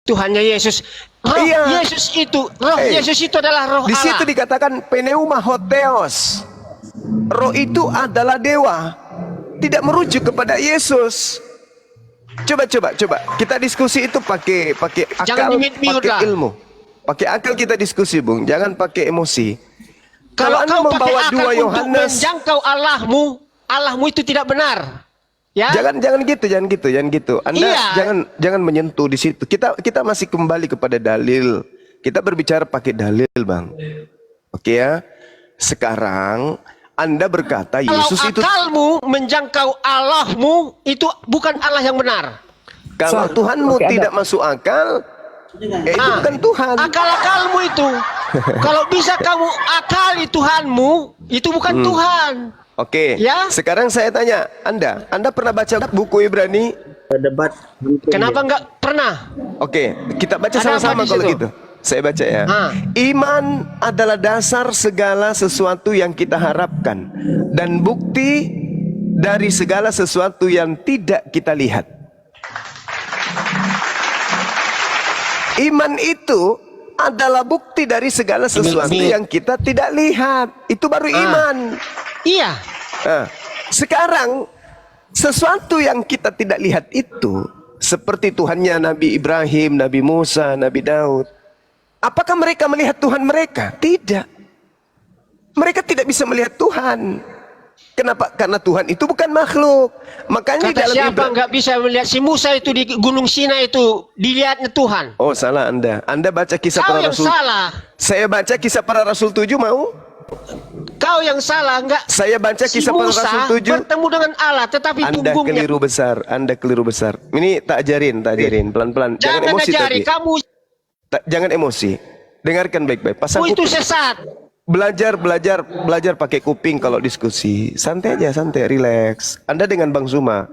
Tuhannya Yesus. Roh Iya. Yesus itu, roh Yesus itu adalah roh Di Allah. situ dikatakan pneuma hotheos. Roh itu adalah dewa. Tidak merujuk kepada Yesus. Coba. Kita diskusi itu pakai Jangan akal, dimute-mute pakai lah. ilmu. Pakai akal kita diskusi, Bung. Jangan pakai emosi. Kalau Anda kau pakai membawa akal 2 untuk Yohanes, menjangkau Allahmu itu tidak benar. Ya? jangan gitu. Anda jangan menyentuh di situ. Kita masih kembali kepada dalil. Kita berbicara pakai dalil, Bang. Oke ya. Sekarang Anda berkata Yesus Kalau itu, akalmu menjangkau Allahmu itu bukan Allah yang benar. kalau Tuhanmu tidak masuk akal, itu bukan Tuhan. Akal-akalmu itu. Kalau bisa kamu akali Tuhanmu, itu bukan Tuhan. Oke. Ya? Sekarang saya tanya, Anda pernah baca buku Ibrani? Debat. Kenapa enggak pernah? Oke, kita baca Ada apa sama-sama di kalau situ? gitu. Saya baca ya. Ah. Iman adalah dasar segala sesuatu yang kita harapkan dan bukti dari segala sesuatu yang tidak kita lihat. Iman itu adalah bukti dari segala sesuatu yang kita tidak lihat. Itu baru iman. Iya. Nah, sekarang sesuatu yang kita tidak lihat itu seperti Tuhannya Nabi Ibrahim, Nabi Musa, Nabi Daud. Apakah mereka melihat Tuhan mereka? Tidak. Mereka tidak bisa melihat Tuhan. Kenapa? Karena Tuhan itu bukan makhluk. Makanya di Kata dalam siapa nggak bisa melihat si Musa itu di Gunung Sinai itu dilihatnya Tuhan? Oh, salah Anda. Anda baca kisah Kau para yang rasul. salah. Saya baca kisah para rasul 7 mau? Kau yang salah, enggak. Saya baca Si kisah para Musa rasul 7. bertemu dengan Allah, tetapi Anda punggungnya. keliru besar. Anda keliru besar. Ini tak ajarin pelan-pelan. Jangan Jangan emosi ajari tadi. kamu. Jangan emosi. Dengarkan baik-baik. Pasang Itu kuping. sesat. Belajar pakai kuping kalau diskusi. Santai aja, relax. Anda dengan Bang Zuma.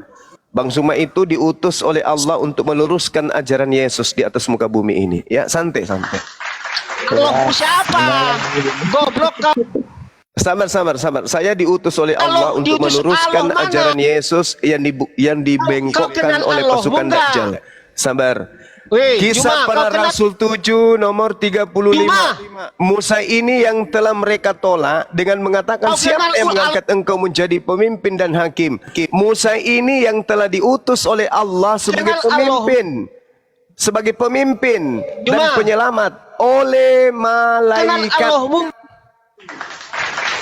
Bang Zuma itu diutus oleh Allah untuk meluruskan ajaran Yesus di atas muka bumi ini. Ya, santai. Allah siapa? Goblok kau. Sabar. Saya diutus oleh Allah untuk diutus meluruskan Allah mana? ajaran Yesus yang dibengkokkan kenal oleh Allah, pasukan enggak? Dajjal. Sabar. Weh, Kisah Juma, para kau kenal- Rasul 7 nomor 35. Juma. Musa ini yang telah mereka tolak dengan mengatakan, Kau siapa kenal yang mengangkat engkau menjadi pemimpin dan hakim? Musa ini yang telah diutus oleh Allah sebagai Kenal pemimpin dan Juma. penyelamat oleh Kenal malaikat. Allahmu.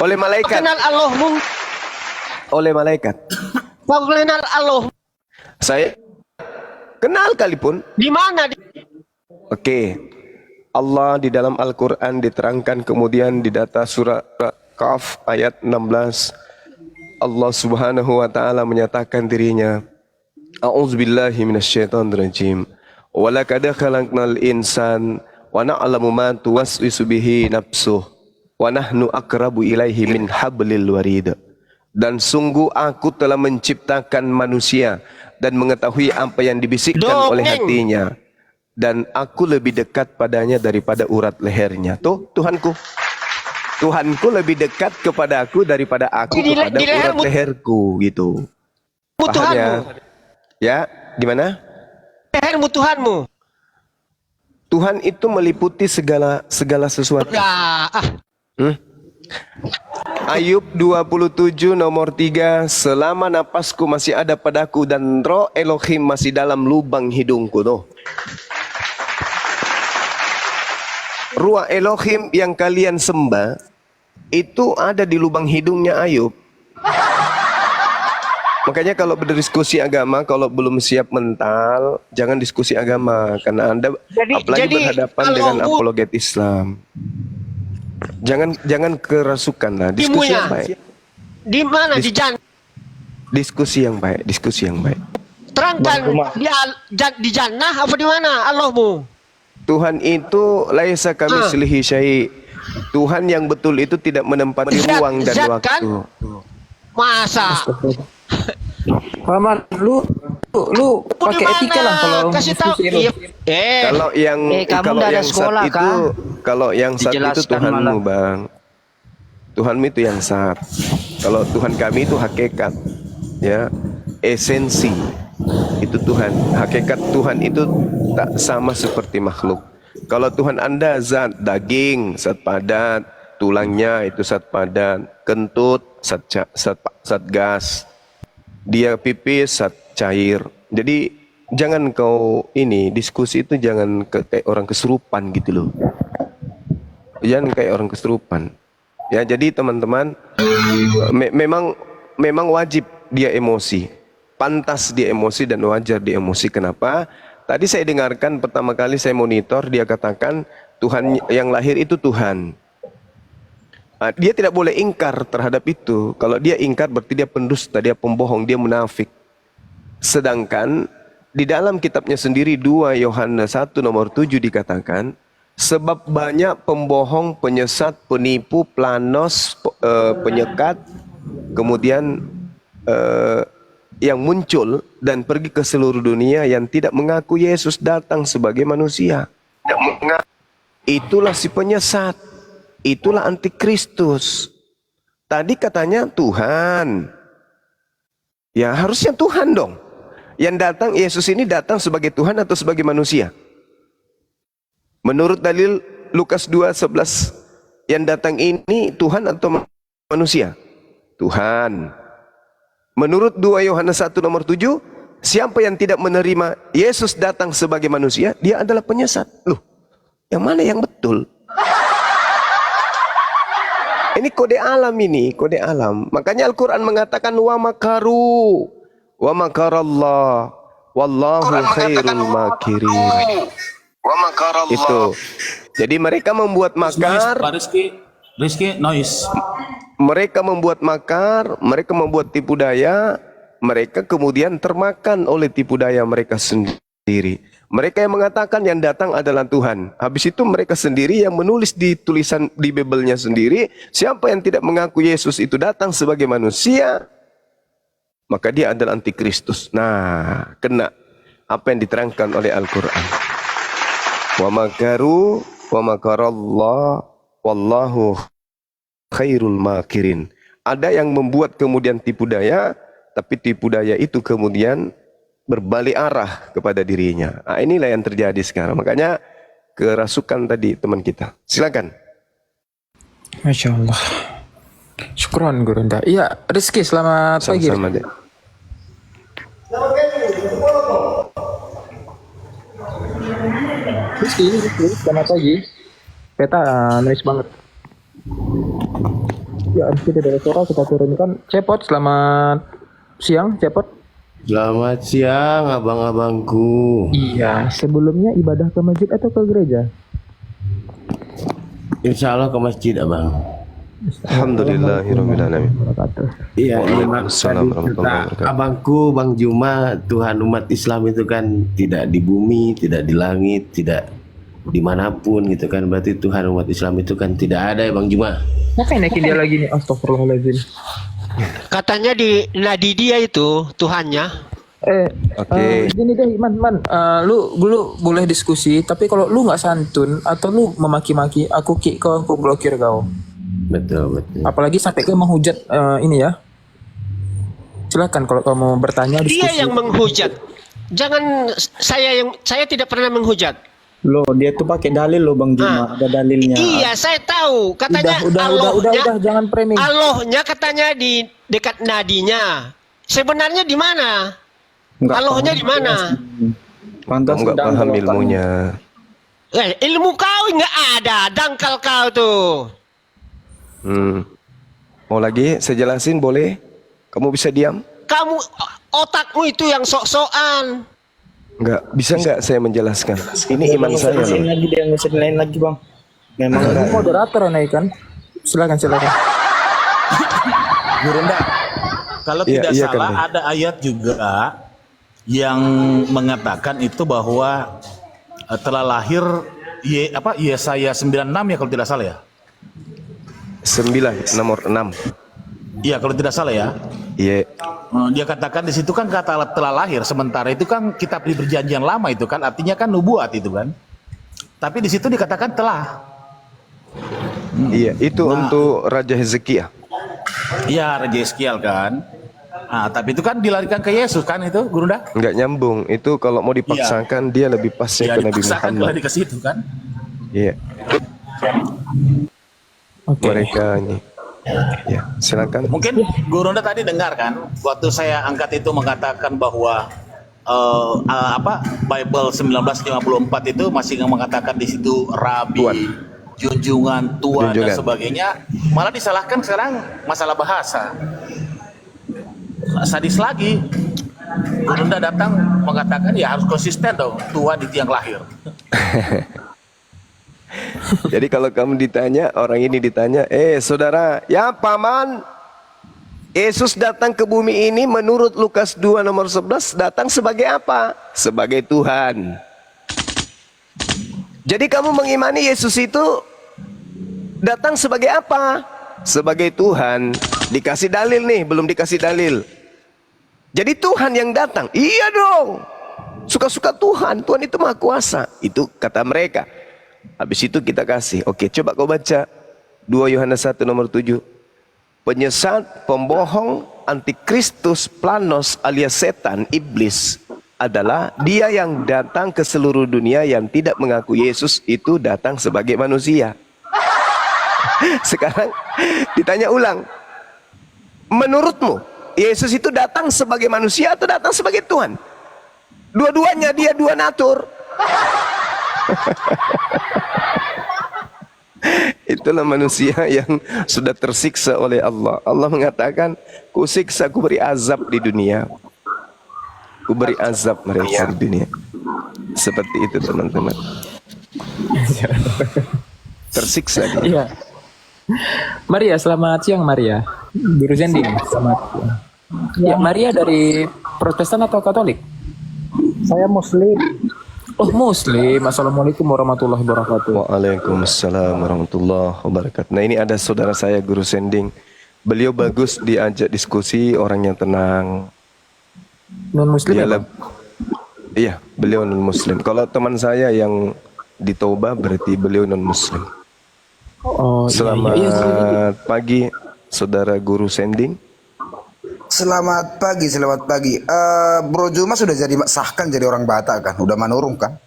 Oleh malaikat. Kenal Allahmu. Oleh malaikat. Kau kenal Allah. Saya kenal kalipun. Di mana? Oke. Allah di dalam Al-Quran diterangkan kemudian di data surah Qaf ayat 16. Allah subhanahu wa ta'ala menyatakan dirinya. A'udzubillahi minasyaitonirrajim. Walaqad khalaqnal insan wa na'lamu ma tuwaswisu bihi nafsuh wa nahnu aqrabu ilaihi min hablil warid. Dan sungguh aku telah menciptakan manusia dan mengetahui apa yang dibisikkan oleh hatinya, dan aku lebih dekat padanya daripada urat lehernya. Tuh, Tuhanku lebih dekat kepada aku daripada aku kepada urat leherku, gitu. Paham ya? Ya, gimana? Lehermu Tuhanmu. Tuhan itu meliputi segala sesuatu. Ayub 27 nomor 3, selama napasku masih ada padaku dan roh Elohim masih dalam lubang hidungku. Tuh. Ruah Elohim yang kalian sembah itu ada di lubang hidungnya Ayub. Makanya kalau berdiskusi agama, kalau belum siap mental, jangan diskusi agama, karena Anda apalagi berhadapan dengan apologet Islam. Jangan kerasukan lah. Diskusi yang baik. Di mana? Diskusi yang baik. Terangkan di jannah apa di mana Allahmu? Tuhan itu laisa kamitslihi syai'. Tuhan yang betul itu tidak menempati ruang dan waktu. Kan? Masa? Paman, lu pakai etika lah kalau kasih tahu. Kalau yang sekolah itu, kalau yang sat itu Tuhanmu, Bang. Tuhanmu itu yang sat. Kalau Tuhan kami itu hakikat, ya, esensi. Itu Tuhan. Hakikat Tuhan itu tak sama seperti makhluk. Kalau Tuhan Anda zat daging, zat padat, tulangnya itu zat padat, kentut, zat gas, dia pipis, zat cair. Jadi jangan kau ini diskusi itu jangan kayak orang kesurupan gitu loh. Jangan kayak orang kesurupan. Ya, jadi teman-teman, memang wajib dia emosi, pantas dia emosi dan wajar dia emosi. Kenapa? Tadi saya dengarkan pertama kali saya monitor, dia katakan Tuhan yang lahir itu Tuhan. Dia tidak boleh ingkar terhadap itu. Kalau dia ingkar berarti dia pendusta, dia pembohong, dia munafik. Sedangkan di dalam kitabnya sendiri 2 Yohanes 1 nomor 7 dikatakan, sebab banyak pembohong, penyesat, penipu, planos, penyekat, kemudian yang muncul dan pergi ke seluruh dunia yang tidak mengaku Yesus datang sebagai manusia. Itulah si penyesat, itulah antikristus. Tadi katanya Tuhan, ya harusnya Tuhan dong. Yang datang, Yesus ini datang sebagai Tuhan atau sebagai manusia? Menurut dalil Lukas 2:11, yang datang ini Tuhan atau manusia? Tuhan. Menurut 2 Yohanes 1 nomor 7, siapa yang tidak menerima Yesus datang sebagai manusia, dia adalah penyesat. Loh, yang mana yang betul? Ini kode alam ini, kode alam. Makanya Al-Quran mengatakan wa makaru, wa makarallah, wallahu khairul makirin. Itu. Jadi mereka membuat makar. Rizky, noise. Mereka membuat makar, mereka membuat tipu daya, mereka kemudian termakan oleh tipu daya mereka sendiri. Mereka yang mengatakan yang datang adalah Tuhan. Habis itu mereka sendiri yang menulis di tulisan di Bible-nya sendiri, siapa yang tidak mengaku Yesus itu datang sebagai manusia, maka dia adalah antikristus. Nah, kena apa yang diterangkan oleh Al-Quran. Wa makaru wa makarallah wallahu khairul makirin. Ada yang membuat kemudian tipu daya, tapi tipu daya itu kemudian berbalik arah kepada dirinya. Nah, inilah yang terjadi sekarang. Makanya kerasukan tadi teman kita. Silakan. Masya Allah. Syukron Gurunda. Iya, Rizky selamat pagi. Sama-sama, Dek. Rizky, selamat pagi. Peta nice banget. Ya, Rizky dari suara kita turunkan. Cepot, selamat siang, Cepot. Selamat siang abang-abangku. Iya, sebelumnya ibadah ke masjid atau ke gereja? Insya Allah ke masjid abang. Alhamdulillahirrahmanirrahim. Iya, Waalaikumsalam warahmatullahi wabarakatuh. abangku Bang Juma, Tuhan umat Islam itu kan tidak di bumi, tidak di langit, tidak dimanapun gitu kan. Berarti Tuhan umat Islam itu kan tidak ada ya Bang Juma. Ngapain naikin dia lagi nih? Astagfirullahaladzim. Katanya di nadi dia itu Tuhannya. Gini deh, Man, lu boleh diskusi, tapi kalau lu nggak santun atau lu memaki-maki, aku kick kau, aku blokir kau. Betul. Apalagi sampai ke menghujat ini ya. Silakan kalau kamu bertanya diskusi. Dia yang menghujat. Jangan saya tidak pernah menghujat. Loh, dia tuh pakai dalil loh Bang Juma, ada dalilnya. Iya, saya tahu. Katanya udah, jangan framing. Allahnya katanya di dekat nadinya. Sebenarnya di mana? Allahnya di mana? Pantas Enggak paham ilmunya. Ilmu kau nggak ada, dangkal kau tuh. Mau lagi saya jelasin boleh? Kamu bisa diam? Kamu otakmu itu yang sok-sokan. Bisa enggak saya menjelaskan? Ini iman saya loh. Lagi dia ngesin lain lagi Bang. Memang Kamu moderator nih kan? Silakan. Gurunda, kalau Iya, tidak iya, salah kan, ada ayat juga yang mengatakan itu bahwa telah lahir Yesaya 96 ya kalau tidak salah ya. 9 nomor 6. Iya kalau tidak salah ya. Iya. Dia katakan di situ kan kata telah lahir, sementara itu kan kitab di perjanjian lama itu kan artinya kan nubuat itu kan. Tapi di situ dikatakan telah. Iya, itu untuk Raja Hezekia. Iya Raja Eskial kan. Nah, tapi itu kan dilarikan ke Yesus kan itu, Gurunda? Nggak nyambung. Itu kalau mau dipaksakan dia lebih pasnya Ya ke Nabi dipaksakan Muhammad. ke situ kan. Iya. Oke. Mereka ini. Ya, silakan. Mungkin Gurunda tadi dengar kan, waktu saya angkat itu mengatakan bahwa Bible 1954 itu masih mengatakan di situ Rabi, Tuan. junjungan Tuhan dan Junjungan. sebagainya, malah disalahkan sekarang masalah bahasa. Sadis lagi, Gurunda datang mengatakan ya harus konsisten dong, Tuhan itu yang lahir. Jadi kalau kamu ditanya, orang ini ditanya, saudara, ya paman, Yesus datang ke bumi ini menurut Lukas 2 nomor 11 datang sebagai apa? Sebagai Tuhan. Jadi kamu mengimani Yesus itu datang sebagai apa? Sebagai Tuhan. Dikasih dalil nih, belum dikasih dalil. Jadi Tuhan yang datang. Iya dong. Suka-suka Tuhan. Tuhan itu maha kuasa. Itu kata mereka. Habis itu kita kasih. Oke, coba kau baca 2 Yohanes 1 nomor 7. Penyesat, pembohong, antikristus, planos alias setan, iblis adalah dia yang datang ke seluruh dunia yang tidak mengaku Yesus itu datang sebagai manusia. Sekarang ditanya ulang. Menurutmu Yesus itu datang sebagai manusia atau datang sebagai Tuhan? Dua-duanya dia dua natur. Itulah manusia yang sudah tersiksa oleh Allah. Allah mengatakan, ku siksa, ku beri azab di dunia. Ku beri azab mereka di dunia. Seperti itu teman-teman. Tersiksa dia. Iya. Maria, selamat siang Maria. Guru Zending, selamat siang. Ya, Maria dari Protestan atau Katolik? Saya Muslim. Oh, Muslim. Assalamualaikum warahmatullahi wabarakatuh. Waalaikumsalam warahmatullahi wabarakatuh. Nah, ini ada saudara saya Guru Sending. Beliau bagus diajak diskusi, orangnya tenang. Non-Muslim Dia ya, Bang? Iya, beliau non muslim. Kalau teman saya yang di Toba berarti beliau non muslim. Oh, Selamat iya, iya. pagi saudara Guru Sending. Selamat pagi. Bro Juma sudah jadi sahkan jadi orang Batak kan? Udah manurung kan?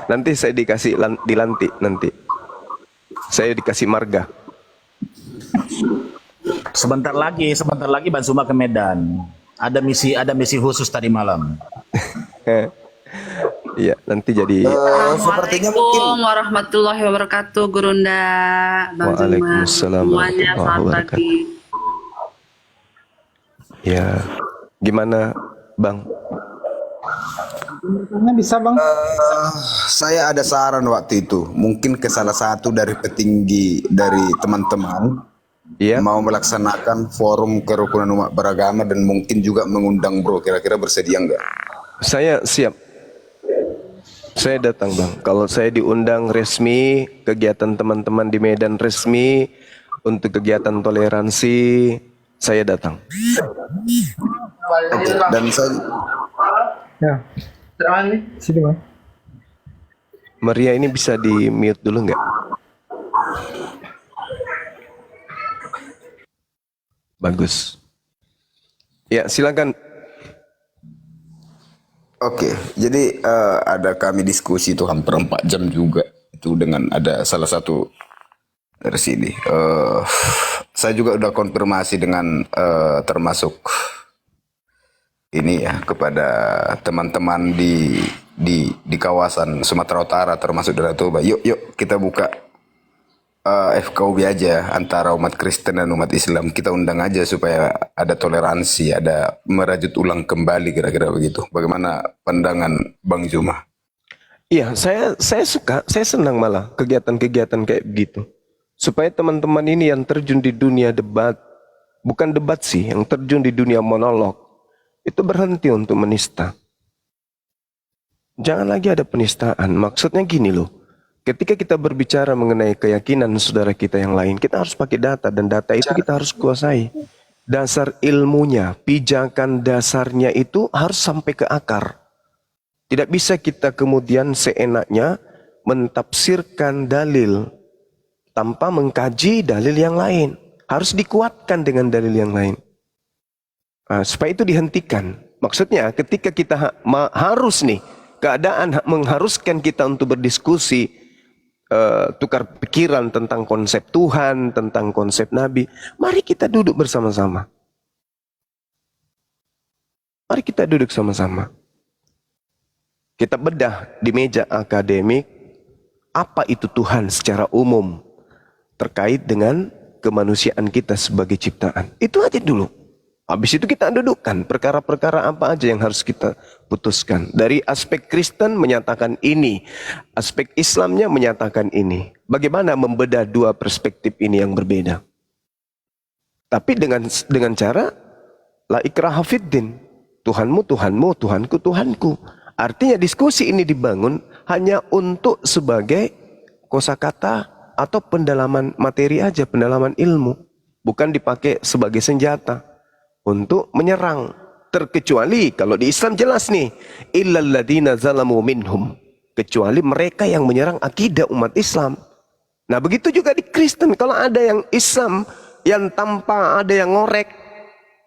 Nanti saya dikasih dilantik nanti. Saya dikasih marga. Sebentar lagi Bang Suma ke Medan. Ada misi khusus tadi malam. Iya, nanti jadi Sepertinya Assalamualaikum warahmatullahi wabarakatuh, Gurunda, Bang Zuma, Waalaikumsalam semuanya warahmatullahi selamat wabarakatuh. pagi. ya. Gimana, Bang? Bisa bang? Saya ada saran waktu itu, mungkin ke salah satu dari petinggi dari teman-teman Iya. mau melaksanakan forum kerukunan umat beragama dan mungkin juga mengundang Bro. Kira-kira bersedia nggak? Saya siap. Saya datang, Bang. Kalau saya diundang resmi, kegiatan teman-teman di Medan resmi, untuk kegiatan toleransi, saya datang. Oke. Dan saya Ya. Sini bang. Maria ini bisa di mute dulu nggak? Bagus. Ya, silakan. Oke, jadi ada kami diskusi itu hampir 4 jam juga itu dengan ada salah satu dari sini. Saya juga udah konfirmasi dengan termasuk ini ya kepada teman-teman di kawasan Sumatera Utara termasuk dari Toba. Yuk kita buka FKUB aja antara umat Kristen dan umat Islam. Kita undang aja supaya ada toleransi, ada merajut ulang kembali kira-kira begitu. Bagaimana pandangan Bang Zuma? Iya, saya suka, saya senang malah kegiatan-kegiatan kayak begitu. Supaya teman-teman ini yang terjun di dunia debat, bukan debat sih, yang terjun di dunia monolog, itu berhenti untuk menista. Jangan lagi ada penistaan. Maksudnya gini loh, ketika kita berbicara mengenai keyakinan saudara kita yang lain, kita harus pakai data, dan data itu kita harus kuasai. Dasar ilmunya, pijakan dasarnya itu harus sampai ke akar. Tidak bisa kita kemudian seenaknya mentafsirkan dalil tanpa mengkaji dalil yang lain. Harus dikuatkan dengan dalil yang lain. Supaya itu dihentikan. Maksudnya ketika kita harus nih, keadaan mengharuskan kita untuk berdiskusi, tukar pikiran tentang konsep Tuhan, tentang konsep Nabi, mari kita duduk bersama-sama. Mari kita duduk sama-sama. Kita bedah di meja akademik, apa itu Tuhan secara umum terkait dengan kemanusiaan kita sebagai ciptaan. Itu aja dulu. Habis itu kita dudukkan perkara-perkara apa aja yang harus kita putuskan. Dari aspek Kristen menyatakan ini, aspek Islamnya menyatakan ini. Bagaimana membedah dua perspektif ini yang berbeda? Tapi dengan cara la ikraha fiddin. Tuhanmu, Tuhanmu, Tuhanku, Tuhanku. Artinya diskusi ini dibangun hanya untuk sebagai kosakata atau pendalaman materi aja, pendalaman ilmu. Bukan dipakai sebagai senjata untuk menyerang. Terkecuali kalau di Islam jelas nih, illal ladzina zalamu minhum, kecuali mereka yang menyerang akidah umat Islam. Nah begitu juga di Kristen, kalau ada yang Islam yang tanpa ada yang ngorek,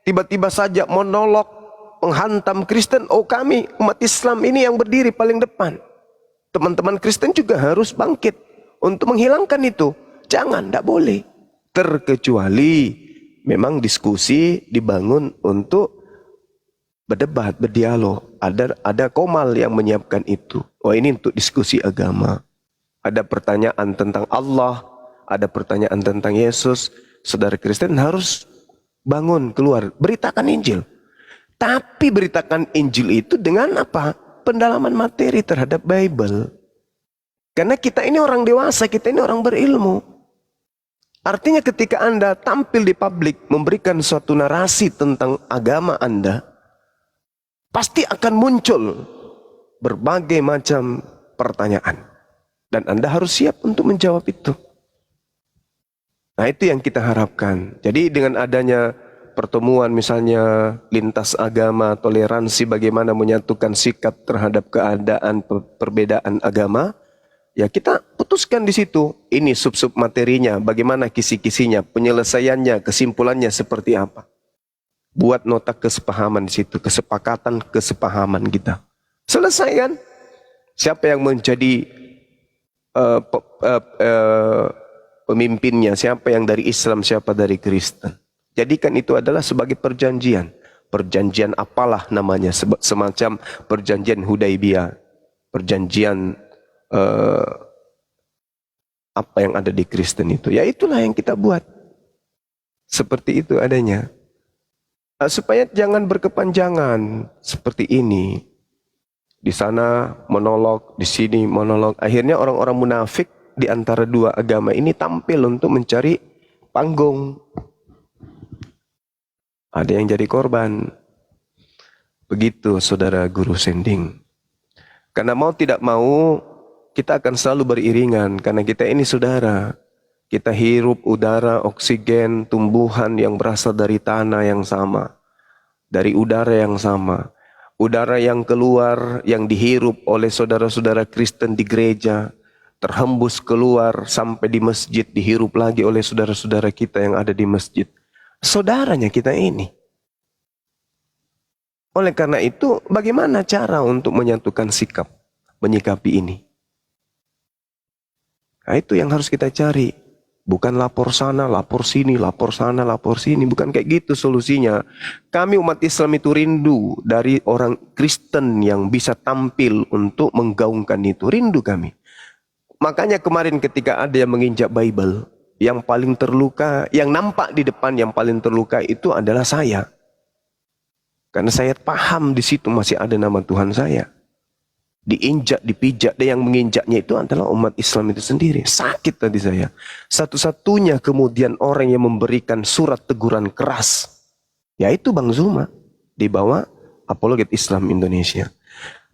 tiba-tiba saja monolog menghantam Kristen, oh kami umat Islam ini yang berdiri paling depan. Teman-teman Kristen juga harus bangkit untuk menghilangkan itu. Jangan, tidak boleh. Terkecuali memang diskusi dibangun untuk berdebat, berdialog. Ada komal yang menyiapkan itu. Oh ini untuk diskusi agama. Ada pertanyaan tentang Allah, ada pertanyaan tentang Yesus. Saudara Kristen harus bangun, keluar, beritakan Injil. Tapi beritakan Injil itu dengan apa? Pendalaman materi terhadap Bible. Karena kita ini orang dewasa, kita ini orang berilmu. Artinya ketika Anda tampil di publik memberikan suatu narasi tentang agama Anda, pasti akan muncul berbagai macam pertanyaan. Dan Anda harus siap untuk menjawab itu. Nah itu yang kita harapkan. Jadi dengan adanya pertemuan misalnya lintas agama, toleransi, bagaimana menyatukan sikap terhadap keadaan perbedaan agama, ya kita putuskan di situ. Ini sub-sub materinya, bagaimana kisi-kisinya, penyelesaiannya, kesimpulannya seperti apa. Buat nota kesepahaman di situ, kesepahaman kita. Selesai kan? Siapa yang menjadi pemimpinnya, siapa yang dari Islam, siapa dari Kristen. Jadikan itu adalah sebagai perjanjian. Perjanjian apalah namanya, semacam perjanjian Hudaibiyah. Perjanjian apa yang ada di Kristen itu. Ya itulah yang kita buat. Seperti itu adanya. Supaya jangan berkepanjangan seperti ini. Di sana monolog, di sini monolog. Akhirnya orang-orang munafik di antara dua agama ini tampil untuk mencari panggung. Ada yang jadi korban. Begitu saudara guru sending. Karena mau tidak mau kita akan selalu beriringan. Karena kita ini saudara. Kita hirup udara, oksigen, tumbuhan yang berasal dari tanah yang sama. Dari udara yang sama. Udara yang keluar, yang dihirup oleh saudara-saudara Kristen di gereja. Terhembus keluar sampai di masjid. Dihirup lagi oleh saudara-saudara kita yang ada di masjid. Saudaranya kita ini. Oleh karena itu, bagaimana cara untuk menyatukan sikap, menyikapi ini? Nah, itu yang harus kita cari. Bukan lapor sana, lapor sini, lapor sana, lapor sini. Bukan kayak gitu solusinya. Kami umat Islam itu rindu dari orang Kristen yang bisa tampil untuk menggaungkan itu. Rindu kami. Makanya kemarin ketika ada yang menginjak Bible, yang paling terluka, yang nampak di depan yang paling terluka itu adalah saya. Karena saya paham di situ masih ada nama Tuhan saya. Diinjak, dipijak, dan yang menginjaknya itu adalah umat Islam itu sendiri. Sakit tadi saya. Satu-satunya kemudian orang yang memberikan surat teguran keras, yaitu Bang Zuma, di bawah Apologet Islam Indonesia.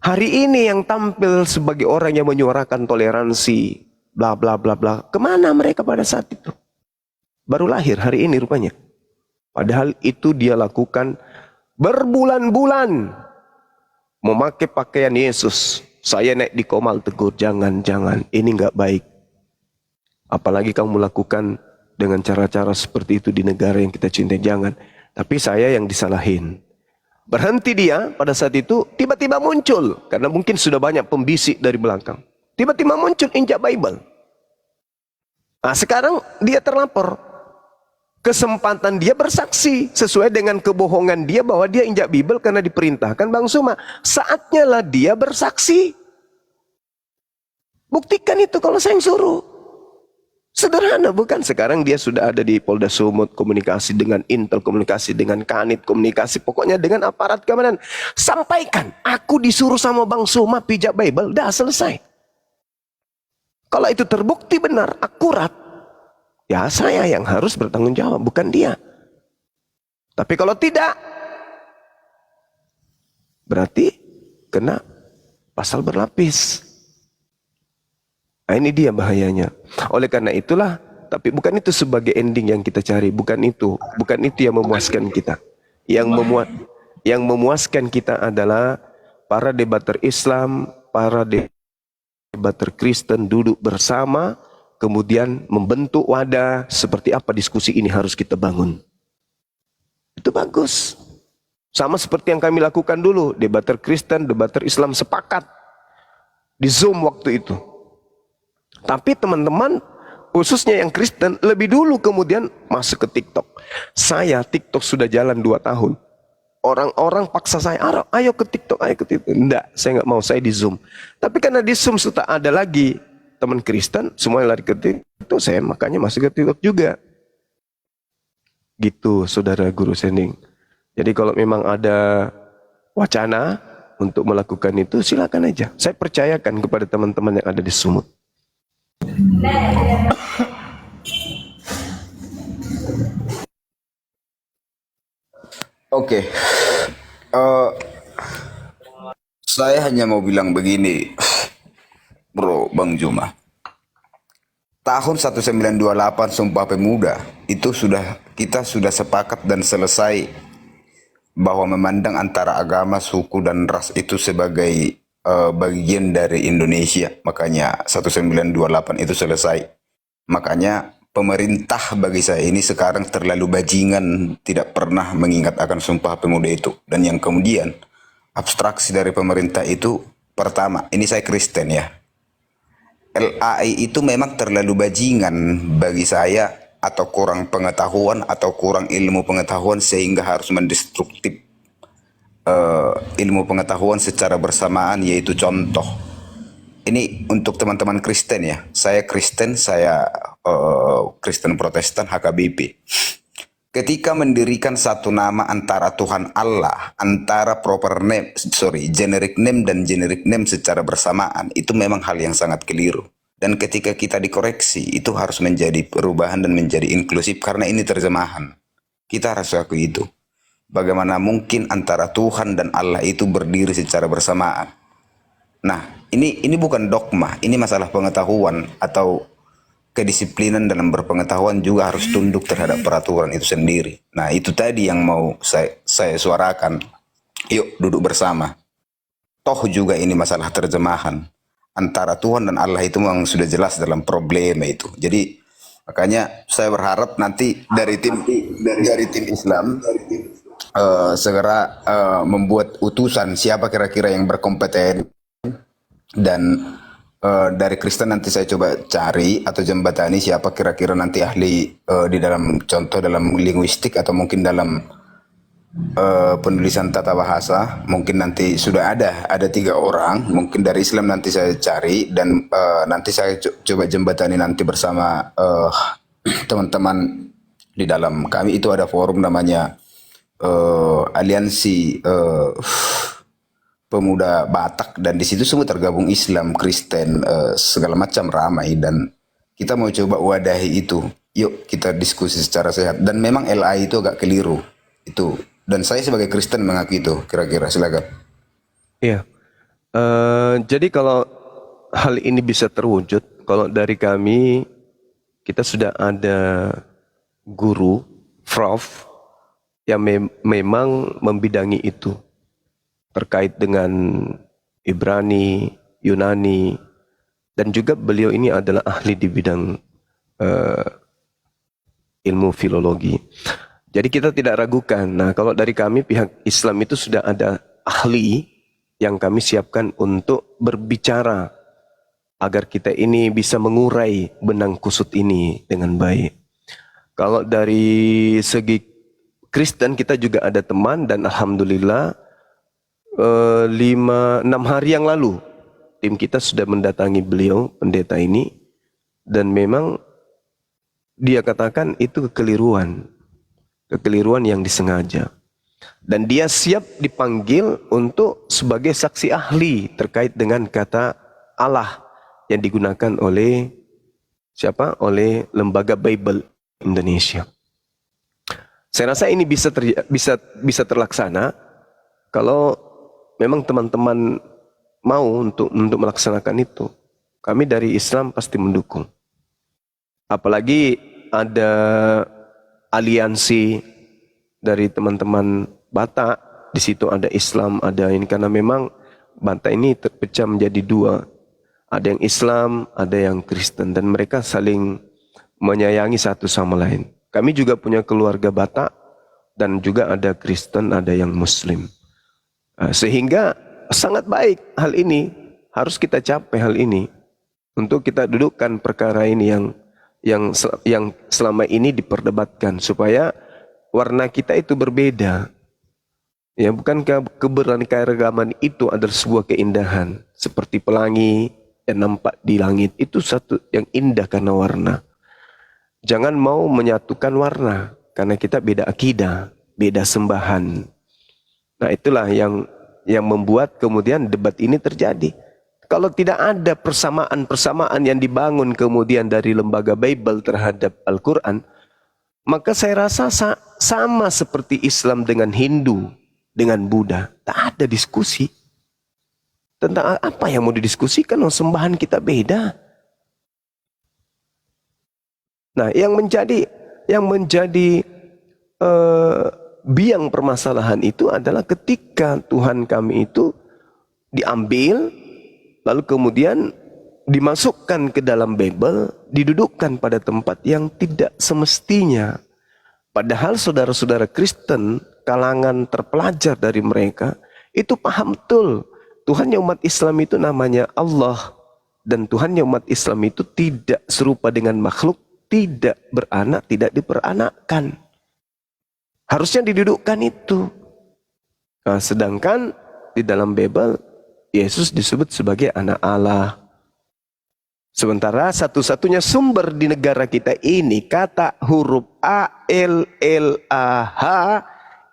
Hari ini yang tampil sebagai orang yang menyuarakan toleransi, bla bla bla bla. Kemana mereka pada saat itu? Baru lahir hari ini rupanya. Padahal itu dia lakukan berbulan-bulan. Memakai pakaian Yesus. Saya naik di Komal tegur, jangan. Ini nggak baik. Apalagi kamu melakukan dengan cara-cara seperti itu di negara yang kita cintai. Jangan. Tapi saya yang disalahin. Berhenti dia pada saat itu, tiba-tiba muncul. Karena mungkin sudah banyak pembisik dari belakang. Tiba-tiba muncul injak Bible. Nah, sekarang dia terlapor. Kesempatan dia bersaksi sesuai dengan kebohongan dia bahwa dia injak Bible karena diperintahkan Bang Suma. Saatnya lah dia bersaksi. Buktikan itu kalau saya yang suruh. Sederhana bukan? Sekarang dia sudah ada di Polda Sumut, komunikasi dengan Intel, komunikasi dengan Kanit, komunikasi pokoknya dengan aparat keamanan. Sampaikan, aku disuruh sama Bang Suma pijak Bible, dah selesai. Kalau itu terbukti benar, akurat, ya saya yang harus bertanggung jawab, bukan dia. Tapi kalau tidak, berarti kena pasal berlapis. Nah, ini dia bahayanya. Oleh karena itulah, tapi bukan itu sebagai ending yang kita cari, bukan itu yang memuaskan kita. Yang memuaskan kita adalah para debater Islam, para debater Kristen duduk bersama, kemudian membentuk wadah seperti apa diskusi ini harus kita bangun. Itu bagus. Sama seperti yang kami lakukan dulu, debater Kristen, debater Islam sepakat di Zoom waktu itu. Tapi teman-teman, khususnya yang Kristen, lebih dulu kemudian masuk ke TikTok. Saya TikTok sudah jalan 2 tahun. Orang-orang paksa saya, ayo ke TikTok, ayo ke TikTok. Enggak, saya nggak mau, saya di Zoom. Tapi karena di Zoom sudah ada lagi teman Kristen, semuanya lari ke TikTok, saya makanya masuk ke TikTok juga. Gitu, saudara guru sending. Jadi kalau memang ada wacana untuk melakukan itu, silakan aja. Saya percayakan kepada teman-teman yang ada di Sumut. Oke. Saya hanya mau bilang begini, Bro Bang Juma. Tahun 1928 Sumpah Pemuda itu kita sudah sepakat dan selesai bahwa memandang antara agama, suku dan ras itu sebagai bagian dari Indonesia. Makanya 1928 itu selesai. Makanya pemerintah bagi saya ini sekarang terlalu bajingan, tidak pernah mengingat akan Sumpah Pemuda itu. Dan yang kemudian abstraksi dari pemerintah itu, pertama, ini saya Kristen ya, LAI itu memang terlalu bajingan bagi saya, atau kurang pengetahuan atau kurang ilmu pengetahuan sehingga harus mendestruktif ilmu pengetahuan secara bersamaan, yaitu contoh. Ini untuk teman-teman Kristen ya. Saya Kristen, saya Kristen Protestan HKBP. Ketika mendirikan satu nama antara Tuhan Allah, antara generic name dan generic name secara bersamaan, itu memang hal yang sangat keliru. Dan ketika kita dikoreksi, itu harus menjadi perubahan dan menjadi inklusif karena ini terjemahan. Kita harus akui itu. Bagaimana mungkin antara Tuhan dan Allah itu berdiri secara bersamaan? Nah, ini bukan dogma, ini masalah pengetahuan atau kedisiplinan dalam berpengetahuan juga harus tunduk terhadap peraturan itu sendiri. Nah, itu tadi yang mau saya suarakan. Yuk duduk bersama. Toh juga ini masalah terjemahan. Antara Tuhan dan Allah itu memang sudah jelas dalam problema itu. Jadi makanya saya berharap nanti dari tim Islam segera membuat utusan siapa kira-kira yang berkompeten, dan dari Kristen nanti saya coba cari atau jembatani siapa kira-kira nanti ahli di dalam contoh dalam linguistik atau mungkin dalam penulisan tata bahasa. Mungkin nanti sudah ada 3 orang, mungkin dari Islam nanti saya cari, dan nanti saya coba jembatani nanti bersama teman-teman di dalam kami itu ada forum namanya Aliansi Pemuda Batak, dan di situ semua tergabung Islam, Kristen, segala macam ramai, dan kita mau coba wadahi itu. Yuk kita diskusi secara sehat. Dan memang LAI itu agak keliru itu, dan saya sebagai Kristen mengakui itu. Kira-kira silakan. Iya. Jadi kalau hal ini bisa terwujud, kalau dari kami kita sudah ada guru, Prof, yang memang membidangi itu terkait dengan Ibrani, Yunani, dan juga beliau ini adalah ahli di bidang ilmu filologi. Jadi kita tidak ragukan. Nah, kalau dari kami pihak Islam itu sudah ada ahli yang kami siapkan untuk berbicara agar kita ini bisa mengurai benang kusut ini dengan baik. Kalau dari segi Kristen kita juga ada teman, dan alhamdulillah 6 hari yang lalu tim kita sudah mendatangi beliau, pendeta ini, dan memang dia katakan itu kekeliruan yang disengaja. Dan dia siap dipanggil untuk sebagai saksi ahli terkait dengan kata Allah yang digunakan oleh siapa? Oleh Lembaga Bible Indonesia. Saya rasa ini bisa terlaksana kalau memang teman-teman mau untuk melaksanakan itu. Kami dari Islam pasti mendukung. Apalagi ada aliansi dari teman-teman Batak, di situ ada Islam, ada ini, karena memang Batak ini terpecah menjadi dua. Ada yang Islam, ada yang Kristen, dan mereka saling menyayangi satu sama lain. Kami juga punya keluarga Batak, dan juga ada Kristen, ada yang Muslim. Sehingga sangat baik hal ini, harus kita capai hal ini, untuk kita dudukkan perkara ini yang selama ini diperdebatkan, supaya warna kita itu berbeda. Ya, bukankah keberagaman itu adalah sebuah keindahan, seperti pelangi yang nampak di langit, itu satu yang indah karena warna. Jangan mau menyatukan warna karena kita beda akidah, beda sembahan. Nah, itulah yang membuat kemudian debat ini terjadi. Kalau tidak ada persamaan-persamaan yang dibangun kemudian dari lembaga Bible terhadap Al-Quran, maka saya rasa sama seperti Islam dengan Hindu, dengan Buddha. Tak ada diskusi. Tentang apa yang mau didiskusikan, sembahan kita beda. Nah, yang menjadi biang permasalahan itu adalah ketika Tuhan kami itu diambil, lalu kemudian dimasukkan ke dalam Bible, didudukkan pada tempat yang tidak semestinya. Padahal saudara-saudara Kristen, kalangan terpelajar dari mereka, itu paham betul Tuhannya umat Islam itu namanya Allah, dan Tuhannya umat Islam itu tidak serupa dengan makhluk, tidak beranak, tidak diperanakkan. Harusnya didudukkan itu. Nah, sedangkan di dalam Bible Yesus disebut sebagai anak Allah. Sementara satu-satunya sumber di negara kita ini, kata huruf A, L, L, A, H,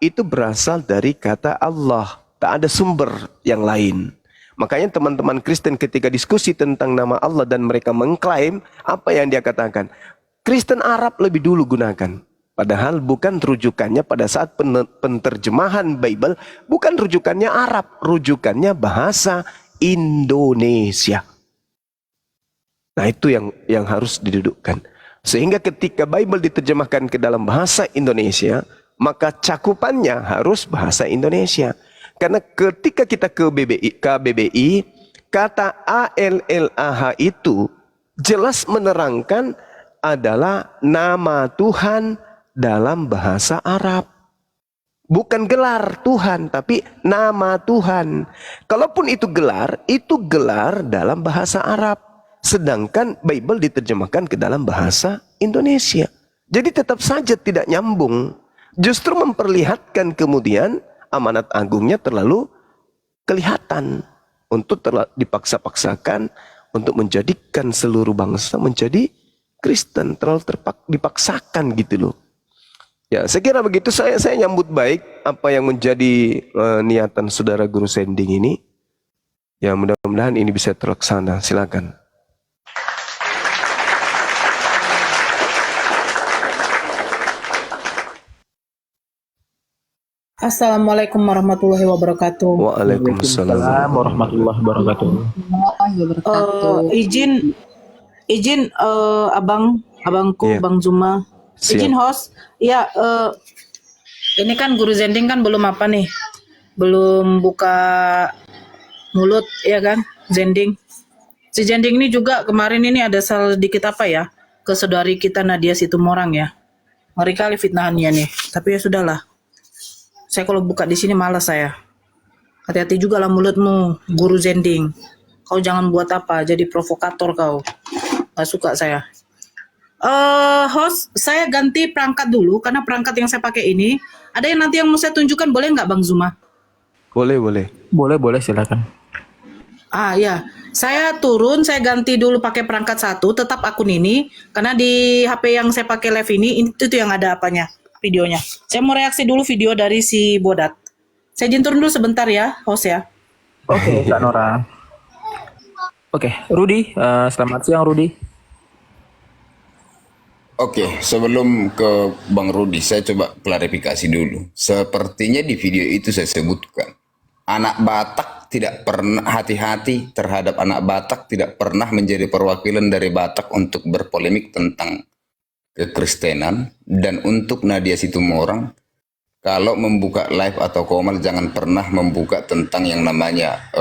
itu berasal dari kata Allah. Tak ada sumber yang lain. Makanya teman-teman Kristen ketika diskusi tentang nama Allah dan mereka mengklaim, apa yang dia katakan? Kristen Arab lebih dulu gunakan. Padahal bukan rujukannya pada saat penterjemahan Bible, bukan rujukannya Arab, rujukannya bahasa Indonesia. Nah, itu yang harus didudukkan. Sehingga ketika Bible diterjemahkan ke dalam bahasa Indonesia, maka cakupannya harus bahasa Indonesia. Karena ketika kita ke KBBI, kata ALLAH itu jelas menerangkan adalah nama Tuhan dalam bahasa Arab. Bukan gelar Tuhan, tapi nama Tuhan. Kalaupun itu gelar dalam bahasa Arab. Sedangkan Bible diterjemahkan ke dalam bahasa Indonesia. Jadi tetap saja tidak nyambung. Justru memperlihatkan kemudian amanat agungnya terlalu kelihatan. Untuk dipaksa-paksakan untuk menjadikan seluruh bangsa menjadi Kristen. Terlalu dipaksakan gitu loh. Ya, saya kira begitu. Saya nyambut baik apa yang menjadi niatan saudara guru sending ini. Ya, mudah-mudahan ini bisa terlaksana. Silakan. Assalamualaikum warahmatullahi wabarakatuh. Waalaikumsalam warahmatullahi wabarakatuh. Izin abangku Iya. Bang Zuma. Siap. Izin host. Ya, ini kan guru Zending kan belum apa nih? Belum buka mulut ya kan, Zending. Si Zending ini juga kemarin ini ada salah dikit apa ya ke saudari kita Nadia Situmorang ya. Ngeri kali fitnahannya nih. Tapi ya sudahlah. Saya kalau buka di sini malas saya. Hati-hati juga lah mulutmu, guru Zending. Kau jangan buat apa, jadi provokator kau. Gak suka saya. Host, saya ganti perangkat dulu karena perangkat yang saya pakai ini ada yang nanti yang mau saya tunjukkan, boleh nggak Bang Zuma? Boleh, boleh. Boleh silakan. Ya, saya turun, saya ganti dulu pakai perangkat satu, tetap akun ini, karena di HP yang saya pakai live ini, itu tuh yang ada apanya, videonya. Saya mau reaksi dulu video dari si Bodat. Saya izin turun dulu sebentar ya, host ya. Oke, Kak Nora. Oke, Rudi, selamat siang Rudi. Oke, sebelum ke Bang Rudi, saya coba klarifikasi dulu. Sepertinya di video itu saya sebutkan, anak Batak tidak pernah, hati-hati terhadap anak Batak, tidak pernah menjadi perwakilan dari Batak untuk berpolemik tentang kekristenan. Dan untuk Nadia Situmorang, kalau membuka live atau komal jangan pernah membuka tentang yang namanya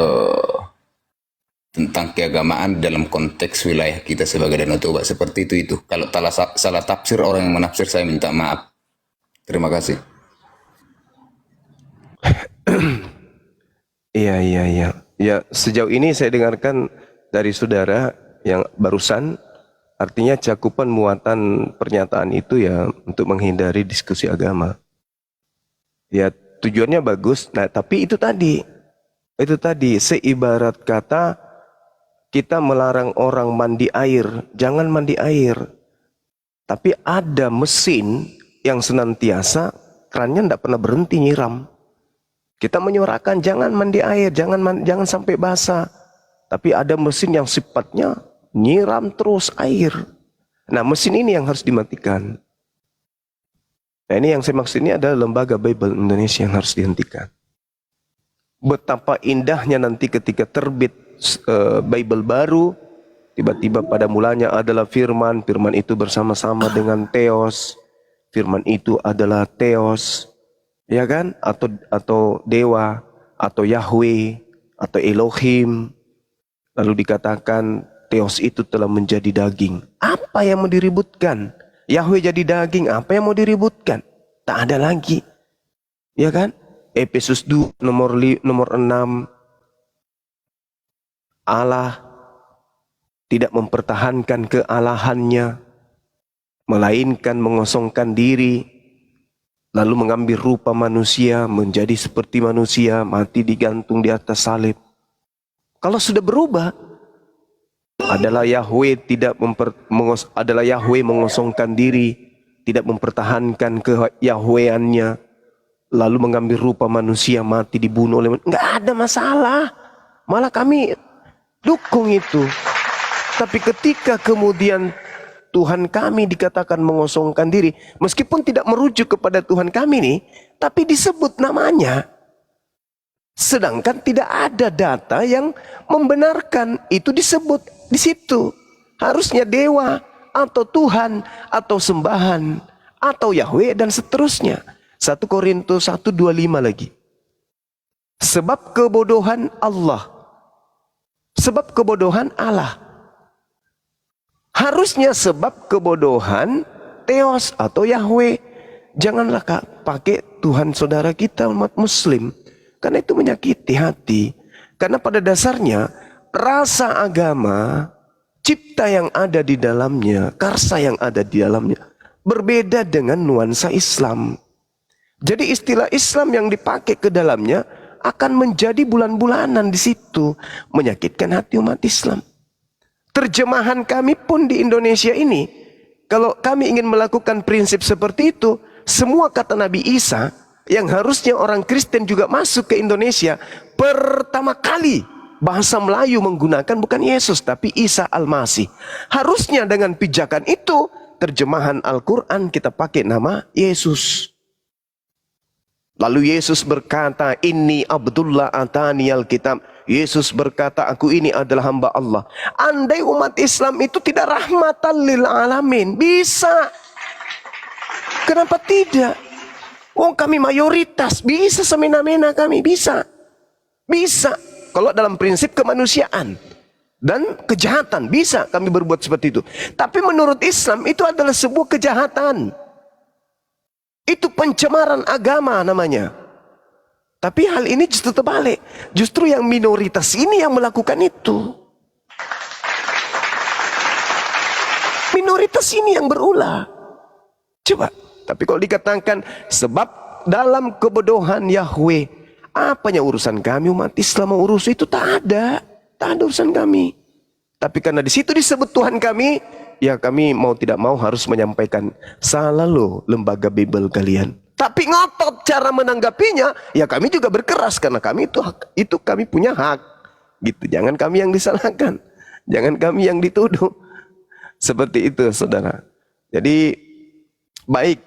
tentang keagamaan dalam konteks wilayah kita sebagai Danau Toba. Seperti itu. Kalau salah tafsir orang yang menafsir, saya minta maaf. Terima kasih. Iya. Ya, sejauh ini saya dengarkan dari saudara yang barusan, artinya cakupan muatan pernyataan itu ya untuk menghindari diskusi agama. Ya, tujuannya bagus. Nah, tapi itu tadi seibarat kata kita melarang orang mandi air, jangan mandi air. Tapi ada mesin yang senantiasa kerannya tidak pernah berhenti nyiram. Kita menyuarakan jangan mandi air, jangan sampai basah. Tapi ada mesin yang sifatnya nyiram terus air. Nah, mesin ini yang harus dimatikan. Nah, ini yang saya maksud ini adalah lembaga Bible Indonesia yang harus dihentikan. Betapa indahnya nanti ketika terbit Bible baru, tiba-tiba pada mulanya adalah firman itu bersama-sama dengan Theos. Firman itu adalah Theos. Ya kan? Atau dewa, atau Yahweh, atau Elohim. Lalu dikatakan Theos itu telah menjadi daging. Apa yang mau diributkan? Yahweh jadi daging, apa yang mau diributkan? Tak ada lagi. Ya kan? Efesus 2 nomor 6. Allah tidak mempertahankan kealahannya, melainkan mengosongkan diri, lalu mengambil rupa manusia, menjadi seperti manusia, mati digantung di atas salib. Kalau sudah berubah, adalah Yahweh adalah Yahweh mengosongkan diri, tidak mempertahankan ke-Yahweannya, lalu mengambil rupa manusia, mati dibunuh oleh manusia. Nggak ada masalah. Malah kami dukung itu. Tapi ketika kemudian Tuhan kami dikatakan mengosongkan diri, meskipun tidak merujuk kepada Tuhan kami nih, tapi disebut namanya. Sedangkan tidak ada data yang membenarkan itu disebut di situ. Harusnya dewa atau Tuhan atau sembahan atau Yahweh dan seterusnya. 1 Korintus 1:25 lagi. Sebab kebodohan Allah. Sebab kebodohan Allah. Harusnya sebab kebodohan Theos atau Yahweh. Janganlah pakai Tuhan saudara kita umat muslim. Karena itu menyakiti hati. Karena pada dasarnya rasa agama, cipta yang ada di dalamnya, karsa yang ada di dalamnya, berbeda dengan nuansa Islam. Jadi istilah Islam yang dipakai ke dalamnya akan menjadi bulan-bulanan di situ. Menyakitkan hati umat Islam. Terjemahan kami pun di Indonesia ini, kalau kami ingin melakukan prinsip seperti itu, semua kata Nabi Isa yang harusnya orang Kristen juga masuk ke Indonesia, pertama kali bahasa Melayu menggunakan bukan Yesus tapi Isa Al-Masih. Harusnya dengan pijakan itu, terjemahan Al-Quran kita pakai nama Yesus. Lalu Yesus berkata, Inni Abdullah atani al-kitab. Yesus berkata, aku ini adalah hamba Allah. Andai umat Islam itu tidak rahmatan lil alamin, bisa. Kenapa tidak? Wong kami mayoritas, bisa semena-mena kami, bisa. Bisa. Kalau dalam prinsip kemanusiaan dan kejahatan, bisa kami berbuat seperti itu. Tapi menurut Islam itu adalah sebuah kejahatan. Itu pencemaran agama namanya. Tapi hal ini justru terbalik. Justru yang minoritas ini yang melakukan itu. Minoritas ini yang berulah. Coba. Tapi kalau dikatakan sebab dalam kebodohan Yahweh, apanya urusan kami umat Islam mau urus itu? Tak ada urusan kami. Tapi karena di situ disebut Tuhan kami, ya kami mau tidak mau harus menyampaikan, salah loh lembaga Bible kalian. Tapi ngotot cara menanggapinya, ya kami juga berkeras karena kami itu kami punya hak. Gitu. Jangan kami yang disalahkan, jangan kami yang dituduh. Seperti itu, saudara. Jadi baik,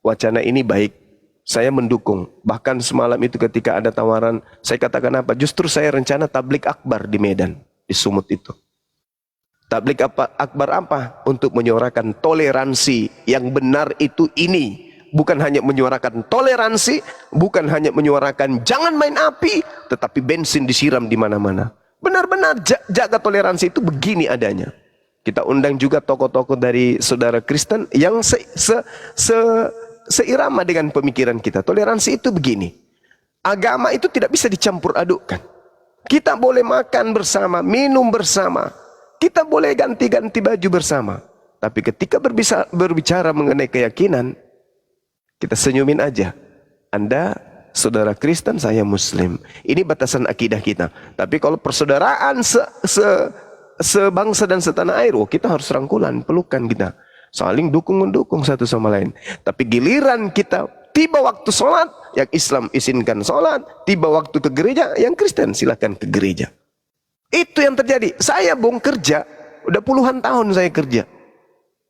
wacana ini baik. Saya mendukung. Bahkan semalam itu ketika ada tawaran, saya katakan apa? Justru saya rencana tablik akbar di Medan, di Sumut itu. Tablik akbar apa? Untuk menyuarakan toleransi yang benar itu ini. Bukan hanya menyuarakan toleransi, bukan hanya menyuarakan jangan main api, tetapi bensin disiram di mana-mana. Benar-benar jaga toleransi itu begini adanya. Kita undang juga tokoh-tokoh dari saudara Kristen yang seirama dengan pemikiran kita. Toleransi itu begini. Agama itu tidak bisa dicampur adukkan. Kita boleh makan bersama, minum bersama. Kita boleh ganti-ganti baju bersama. Tapi ketika berbicara mengenai keyakinan, kita senyumin aja. Anda saudara Kristen, saya Muslim. Ini batasan akidah kita. Tapi kalau persaudaraan sebangsa dan setanah air, kita harus rangkulan, pelukan kita. Saling dukung-mendukung satu sama lain. Tapi giliran kita tiba waktu sholat, yang Islam izinkan sholat. Tiba waktu ke gereja, yang Kristen silakan ke gereja. Itu yang terjadi. Saya kerja, udah puluhan tahun saya kerja.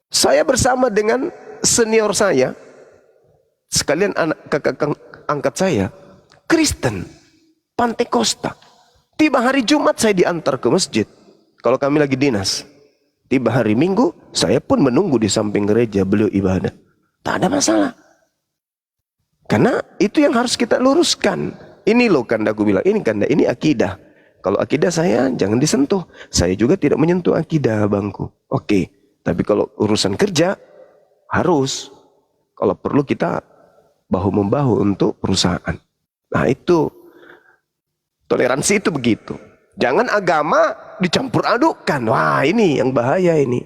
Saya bersama dengan senior saya, sekalian kakak angkat saya, Kristen, Pantekosta. Tiba hari Jumat saya diantar ke masjid. Kalau kami lagi dinas. Tiba hari Minggu, saya pun menunggu di samping gereja beliau ibadah. Tak ada masalah. Karena itu yang harus kita luruskan. Ini loh kanda aku bilang, ini akidah. Kalau akidah saya jangan disentuh. Saya juga tidak menyentuh akidah bangku. Oke. Tapi kalau urusan kerja, harus. Kalau perlu kita bahu-membahu untuk perusahaan. Nah itu. Toleransi itu begitu. Jangan agama dicampur adukkan. Wah ini yang bahaya ini.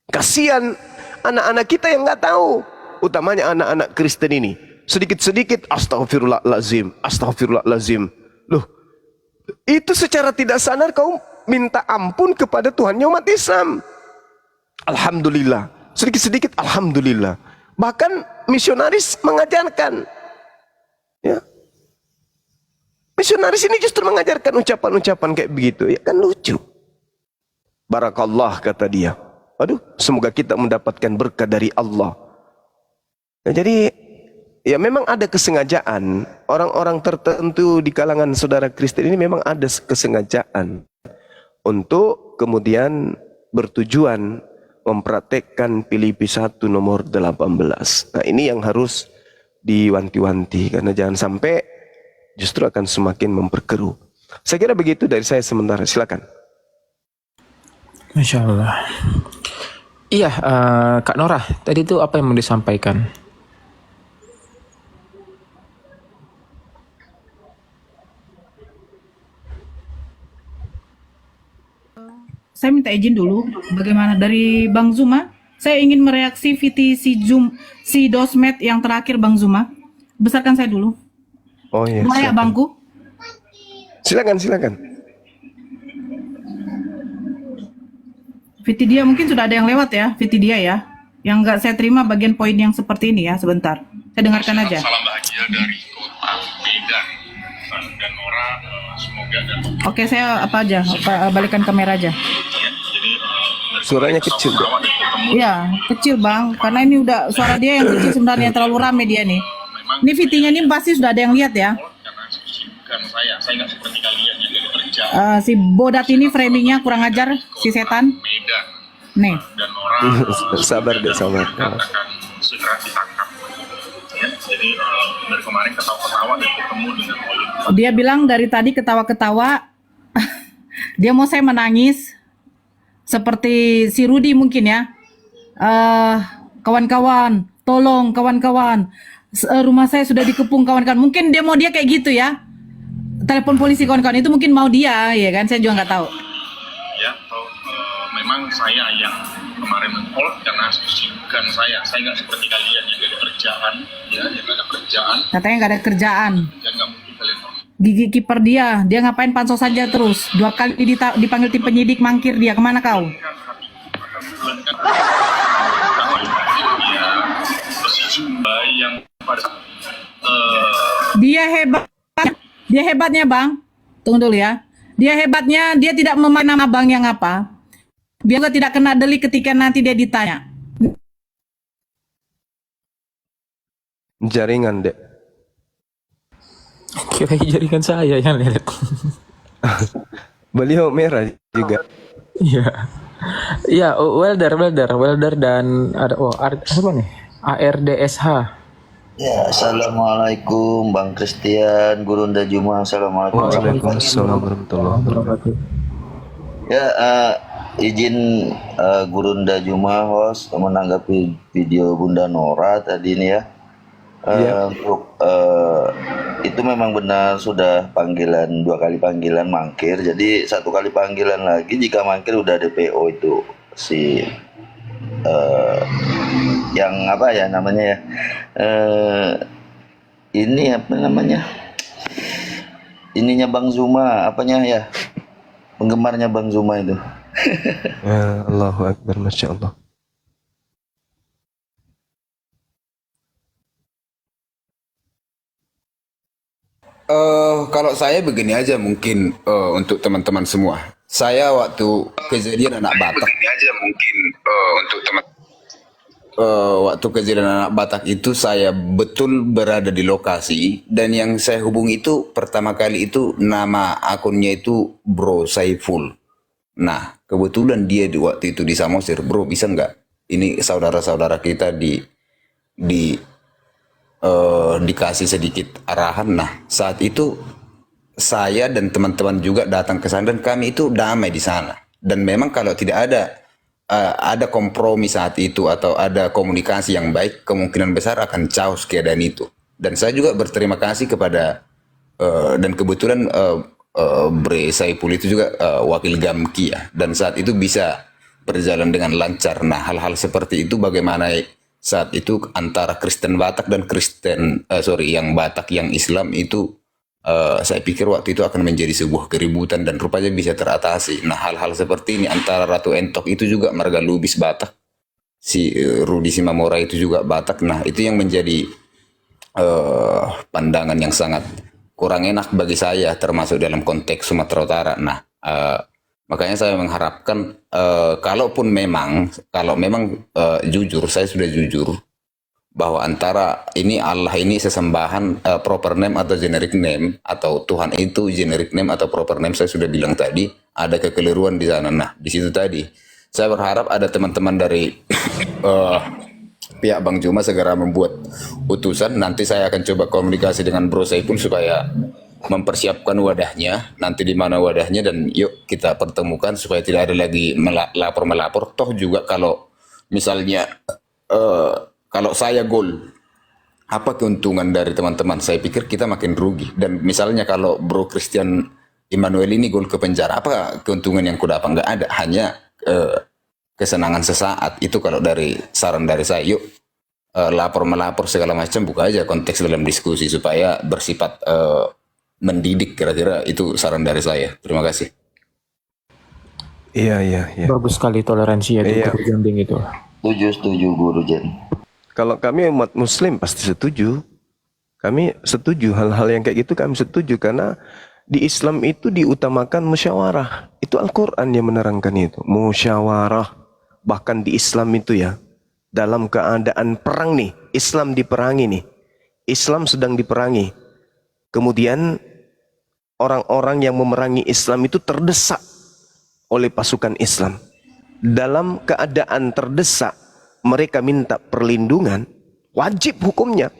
Kasihan anak-anak kita yang nggak tahu. Utamanya anak-anak Kristen ini. Sedikit-sedikit astagfirullahalazim, astagfirullahalazim. Loh, itu secara tidak sadar kau minta ampun kepada Tuhannya umat Islam. Alhamdulillah. Sedikit-sedikit alhamdulillah. Bahkan misionaris mengajarkan. Ya. Misionaris ini justru mengajarkan ucapan-ucapan kayak begitu. Ya kan lucu. Barakallah kata dia. Aduh, semoga kita mendapatkan berkah dari Allah. Ya, jadi ya memang ada kesengajaan. Orang-orang tertentu di kalangan saudara Kristen ini memang ada kesengajaan untuk kemudian bertujuan mempraktekkan Filipi 1 nomor 18. Nah ini yang harus diwanti-wanti. Karena jangan sampai justru akan semakin memperkeruh. Saya kira begitu dari saya sementara. Silakan. Masya Allah. Iya, Kak Norah, tadi itu apa yang mau disampaikan? Saya minta izin dulu. Bagaimana dari Bang Zuma? Saya ingin mereaksi VT si Dosmet yang terakhir Bang Zuma. Besarkan saya dulu. Oh iya. Boleh ya bangku? Silakan. VT dia mungkin sudah ada yang lewat ya, VT dia ya. Yang nggak saya terima bagian poin yang seperti ini ya, sebentar. Saya dengarkan aja. Salam bahagia dari kota Medan dan Nora, semoga dan Oke, saya balikan kamera aja. Suaranya kecil. Iya, kecil Bang, karena ini udah suara dia yang kecil sebenarnya, terlalu rame dia nih. Ini VT-nya ini pasti sudah ada yang lihat ya. bukan saya nggak seperti kalian yang dari kerja. Si Bodat ini framingnya kurang ajar, si setan. Medan Nih. dan orang Sabar deh, sabar. akan segera ditangkap. Ya, jadi dari kemarin ketawa-ketawa dan ketemu dengan Olim. Dia bilang dari tadi ketawa-ketawa, dia mau saya menangis, seperti si Rudi mungkin ya. Kawan-kawan, tolong kawan-kawan, rumah saya sudah dikepung kawan-kawan. Mungkin demo dia kayak gitu ya. Telepon polisi kawan-kawan itu mungkin mau dia, ya kan? Saya juga nggak tahu. Ya, atau memang saya yang kemarin men-hold karena kesibukan saya nggak seperti kalian yang nggak ada kerjaan, ya, yang nggak ada kerjaan. Katanya nggak ada kerjaan. Dan nggak mungkin kalian tahu. Gigi kiper dia ngapain pansos saja terus. 2 kali dipanggil tim penyidik, mangkir dia. Kemana kau? Yang pada dia hebatnya bang. Tunggu dulu ya. Dia hebatnya, dia tidak memakai nama bang yang apa. Dia juga tidak kena delik ketika nanti dia ditanya. Jaringan, Dek. Kira jaringan saya yang lihat. Beliau merah juga. Iya. Iya, welder dan ada apa nih? ARDSH. Ya, assalamualaikum Bang Christian, Gurunda Juma, assalamualaikum. Waalaikumsalam warahmatullahi wabarakatuh. Ya, izin Gurunda Juma host menanggapi video Bunda Nora tadi ini ya. Untuk itu memang benar sudah panggilan 2 kali panggilan mangkir. Jadi 1 kali panggilan lagi jika mangkir udah DPO itu si yang apa ya namanya ya, ini apa namanya, ininya Bang Zuma, apanya ya, penggemarnya Bang Zuma itu. Ya, Allahu Akbar, Masya Allah. Kalau saya begini aja mungkin untuk teman-teman semua. Saya waktu kejadian anak Batak. Begini aja mungkin untuk teman. Waktu kejadian anak Batak itu saya betul berada di lokasi dan yang saya hubungi itu pertama kali itu nama akunnya itu Bro Saiful. Nah kebetulan dia di waktu itu di Samosir, bro bisa nggak? Ini saudara-saudara kita dikasih sedikit arahan. Nah saat itu saya dan teman-teman juga datang ke sana dan kami itu damai di sana. Dan memang kalau tidak ada kompromi saat itu atau ada komunikasi yang baik, kemungkinan besar akan chaos keadaan itu. Dan saya juga berterima kasih kepada dan kebetulan Bre Saipul itu juga wakil Gamki ya. Dan saat itu bisa berjalan dengan lancar. Nah hal-hal seperti itu bagaimana saat itu antara Kristen Batak dan yang Batak yang Islam itu saya pikir waktu itu akan menjadi sebuah keributan dan rupanya bisa teratasi. Nah hal-hal seperti ini antara Ratu Entok itu juga marga Lubis Batak, si Rudi Simamora itu juga Batak. Nah itu yang menjadi pandangan yang sangat kurang enak bagi saya termasuk dalam konteks Sumatera Utara. Nah makanya saya mengharapkan kalaupun memang jujur, saya sudah jujur bahwa antara ini Allah ini sesembahan proper name atau generic name, atau Tuhan itu generic name atau proper name, saya sudah bilang tadi ada kekeliruan di sana. Nah di situ tadi saya berharap ada teman-teman dari pihak Bang Juma segera membuat utusan. Nanti saya akan coba komunikasi dengan Bro Saiful supaya mempersiapkan wadahnya, nanti di mana wadahnya, dan yuk kita pertemukan supaya tidak ada lagi melapor. Toh juga kalau misalnya kalau saya gol, apa keuntungan dari teman-teman? Saya pikir kita makin rugi. Dan misalnya kalau Bro Christian Emmanuel ini gol ke penjara, apa keuntungan yang kudapat? Nggak ada, hanya kesenangan sesaat. Itu kalau dari saran dari saya, yuk melapor segala macam, buka aja konteks dalam diskusi supaya bersifat mendidik, kira-kira itu saran dari saya. Terima kasih. Iya. Bagus sekali toleransi ya, Guru Jambing itu. Setuju Guru Jen. Kalau kami umat Muslim pasti setuju. Kami setuju hal-hal yang kayak gitu, kami setuju karena di Islam itu diutamakan musyawarah. Itu Al-Quran yang menerangkan itu, musyawarah. Bahkan di Islam itu ya, dalam keadaan perang nih, Islam diperangi nih, Islam sedang diperangi. Kemudian orang-orang yang memerangi Islam itu terdesak oleh pasukan Islam. Dalam keadaan terdesak, mereka minta perlindungan, wajib hukumnya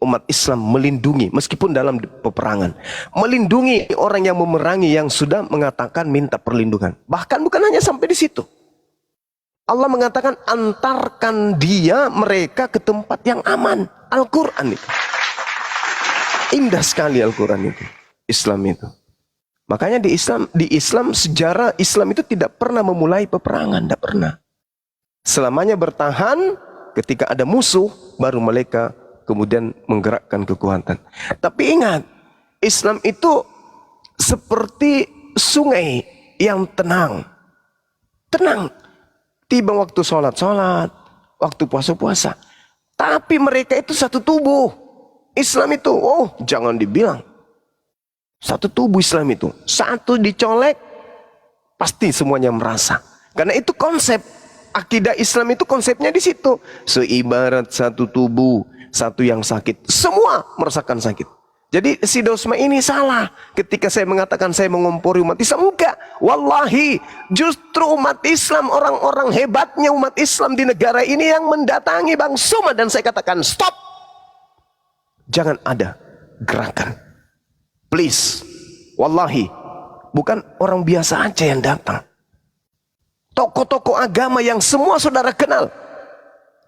umat Islam melindungi, meskipun dalam peperangan, melindungi orang yang memerangi yang sudah mengatakan minta perlindungan. Bahkan bukan hanya sampai di situ. Allah mengatakan antarkan mereka ke tempat yang aman. Al-Quran itu. Indah sekali Al-Quran itu. Islam itu. Makanya di Islam sejarah Islam itu tidak pernah memulai peperangan, tidak pernah. Selamanya bertahan, ketika ada musuh baru mereka kemudian menggerakkan kekuatan. Tapi ingat, Islam itu seperti sungai yang tenang. Tenang. Tiba waktu sholat, waktu puasa. Tapi mereka itu satu tubuh. Islam itu, jangan dibilang. Satu tubuh Islam itu. Satu dicolek, pasti semuanya merasa. Karena itu konsep. Akidah Islam itu konsepnya di situ. Seibarat satu tubuh, satu yang sakit. Semua merasakan sakit. Jadi si Dosma ini salah. Ketika saya mengatakan saya mengompori umat Islam. Enggak. Wallahi, justru umat Islam, orang-orang hebatnya umat Islam di negara ini yang mendatangi Bang Suma. Dan saya katakan stop. Jangan ada gerakan. Please, wallahi, bukan orang biasa aja yang datang. Tokoh-tokoh agama yang semua saudara kenal.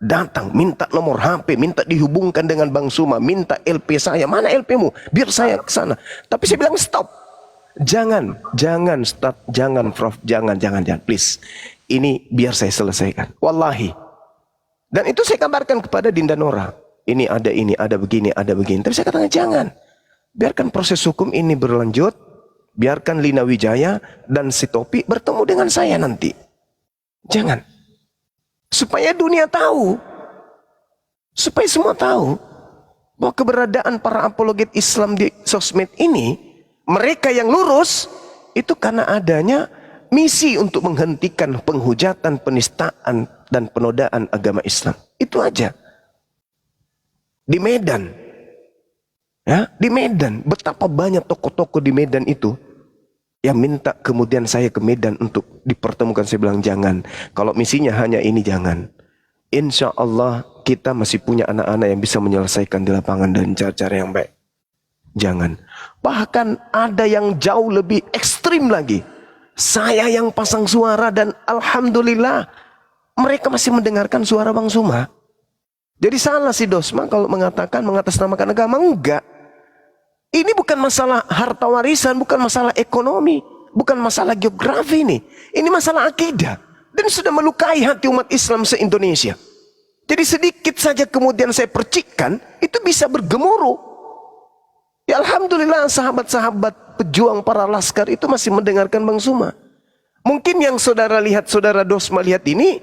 Datang, minta nomor HP, minta dihubungkan dengan Bang Suma, minta LP saya. Mana LP-mu? Biar saya ke sana. Tapi saya bilang stop. Jangan stop, jangan Prof, jangan, please. Ini biar saya selesaikan. Wallahi. Dan itu saya kabarkan kepada Dinda Nora. Ini, ada begini. Tapi saya katakan jangan. Biarkan proses hukum ini berlanjut. Biarkan Lina Wijaya dan si Topi bertemu dengan saya nanti. Jangan. Supaya dunia tahu. Supaya semua tahu. Bahwa keberadaan para apologet Islam di sosmed ini. Mereka yang lurus. Itu karena adanya misi untuk menghentikan penghujatan, penistaan, dan penodaan agama Islam. Itu aja. Di Medan. Ya, di Medan, betapa banyak tokoh-tokoh di Medan itu yang minta kemudian saya ke Medan untuk dipertemukan. Saya bilang jangan. Kalau misinya hanya ini, jangan. Insya Allah kita masih punya anak-anak yang bisa menyelesaikan di lapangan dan cara-cara yang baik. Jangan. Bahkan ada yang jauh lebih ekstrim lagi. Saya yang pasang suara dan alhamdulillah mereka masih mendengarkan suara Bang Suma. Jadi salah si Dosma kalau mengatakan mengatasnamakan agama. Enggak. Ini bukan masalah harta warisan, bukan masalah ekonomi, bukan masalah geografi nih. Ini masalah akidah. Dan sudah melukai hati umat Islam se-Indonesia. Jadi sedikit saja kemudian saya percikkan, itu bisa bergemuruh. Ya alhamdulillah sahabat-sahabat pejuang para laskar itu masih mendengarkan Bang Suma. Mungkin yang saudara lihat, saudara Dosma lihat ini,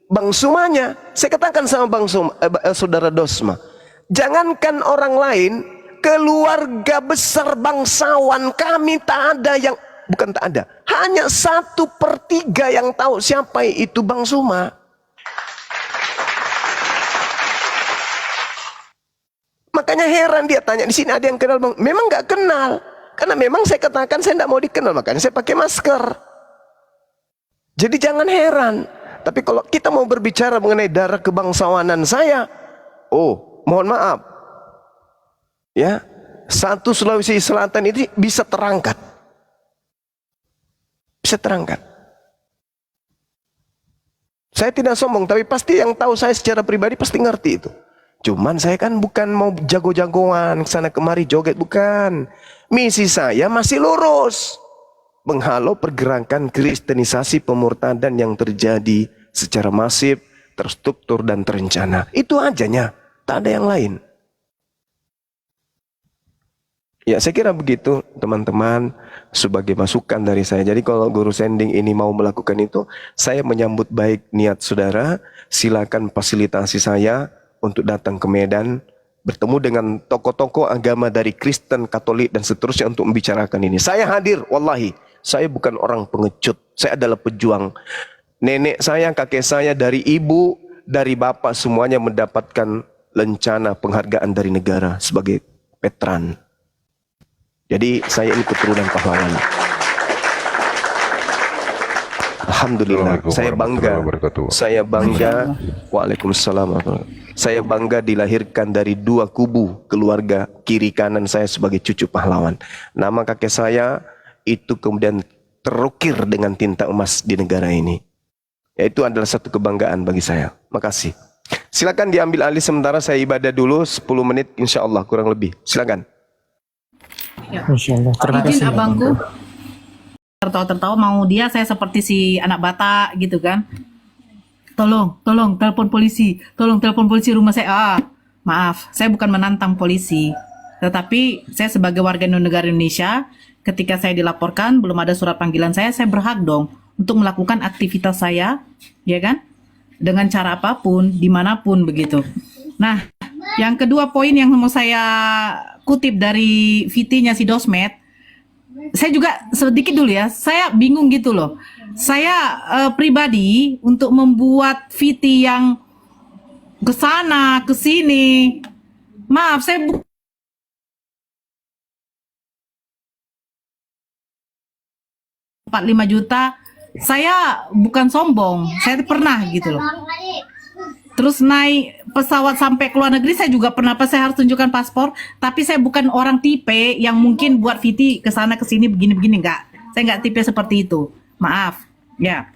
Bang Sumanya. Saya katakan sama Bang Suma, saudara Dosma. Jangankan orang lain, keluarga besar bangsawan kami tak ada yang, bukan tak ada, hanya 1/3 yang tahu siapa itu Bang Suma. Makanya heran dia tanya, di sini ada yang kenal Bang? Memang nggak kenal, karena memang saya katakan saya tidak mau dikenal, makanya saya pakai masker. Jadi jangan heran. Tapi kalau kita mau berbicara mengenai darah kebangsawanan saya, mohon maaf. Ya, satu Sulawesi Selatan ini bisa terangkat. Bisa terangkat. Saya tidak sombong, tapi pasti yang tahu saya secara pribadi pasti ngerti itu. Cuman saya kan bukan mau jago-jagoan kesana kemari joget, bukan. Misi saya masih lurus. Menghalau pergerakan kristenisasi pemurtadan yang terjadi secara masif, terstruktur dan terencana. Itu ajanya, tak ada yang lain. Ya saya kira begitu teman-teman, sebagai masukan dari saya. Jadi kalau Guru Sending ini mau melakukan itu, saya menyambut baik niat saudara. Silakan fasilitasi saya untuk datang ke Medan, bertemu dengan tokoh-tokoh agama dari Kristen, Katolik dan seterusnya untuk membicarakan ini. Saya hadir, wallahi. Saya bukan orang pengecut, saya adalah pejuang. Nenek saya, kakek saya, dari ibu, dari bapak semuanya mendapatkan lencana penghargaan dari negara sebagai veteran. Jadi saya ini keturunan pahlawan. Alhamdulillah, saya bangga. Waalaikumsalam. Saya bangga dilahirkan dari dua kubu keluarga kiri kanan saya sebagai cucu pahlawan. Nama kakek saya itu kemudian terukir dengan tinta emas di negara ini. Ya, itu adalah satu kebanggaan bagi saya. Makasih. Silakan diambil alih sementara, saya ibadah dulu 10 menit insya Allah kurang lebih. Silakan. Masya Allah. Terima Izin kasih. abangku tertawa-tertawa mau dia saya seperti si anak Batak gitu kan. Tolong telepon polisi. Tolong telepon polisi rumah saya. Maaf, saya bukan menantang polisi. Tetapi saya sebagai warga negara Indonesia, ketika saya dilaporkan belum ada surat panggilan saya berhak dong untuk melakukan aktivitas saya, ya kan? Dengan cara apapun, dimanapun begitu. Nah, yang kedua poin yang mau saya kutip dari VT-nya si Dosmet, saya juga sedikit dulu ya, saya bingung gitu loh. Saya pribadi untuk membuat VT yang kesana, kesini, maaf, saya 45 juta, saya bukan sombong, saya pernah gitu loh. Terus naik pesawat sampai ke luar negeri saya juga pernah, saya harus tunjukkan paspor, tapi saya bukan orang tipe yang mungkin buat VT ke sana ke sini begini-begini, enggak. Saya enggak tipe seperti itu. Maaf. Ya.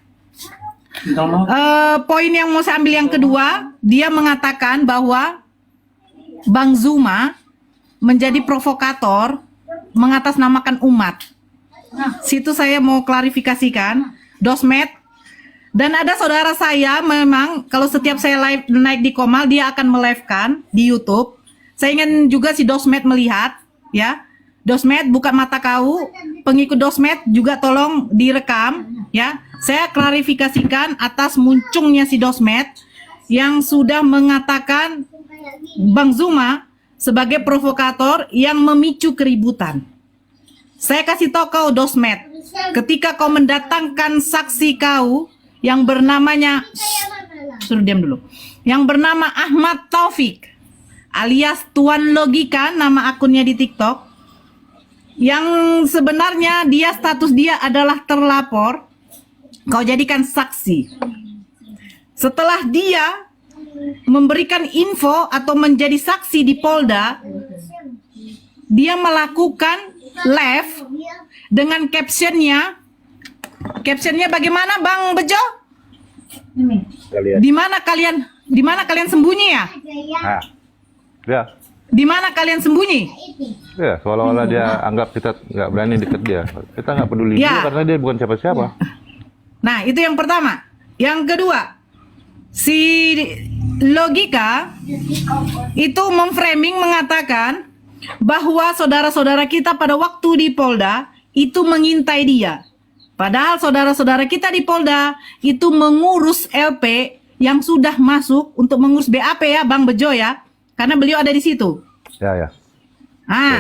Poin yang mau saya ambil yang kedua, dia mengatakan bahwa Bang Zuma menjadi provokator mengatasnamakan umat. Situ saya mau klarifikasikan, Dosmet. Dan ada saudara saya memang kalau setiap saya live naik di Komal dia akan melive-kan di YouTube. Saya ingin juga si Dosmet melihat, ya. Dosmet buka mata kau, pengikut Dosmet juga tolong direkam, ya. Saya klarifikasikan atas munculnya si Dosmet yang sudah mengatakan Bang Zuma sebagai provokator yang memicu keributan. Saya kasih tahu kau Dosmet, ketika kau mendatangkan saksi kau yang bernamanya, suruh diam dulu, yang bernama Ahmad Taufik alias Tuan Logika, nama akunnya di TikTok, yang sebenarnya dia status dia adalah terlapor, kau jadikan saksi. Setelah dia memberikan info atau menjadi saksi di Polda, dia melakukan live dengan captionnya bagaimana Bang Bejo? Di mana kalian sembunyi ya? Ya. Di mana kalian sembunyi? Ya, seolah-olah dia anggap kita nggak berani deket dia. Kita nggak peduli Ya. dia karena dia bukan siapa-siapa. Nah, itu yang pertama. Yang kedua, si Logika itu memframing mengatakan bahwa saudara-saudara kita pada waktu di Polda itu mengintai dia. Padahal saudara-saudara kita di Polda itu mengurus LP yang sudah masuk untuk mengurus BAP ya, Bang Bejo ya. Karena beliau ada di situ. Ya.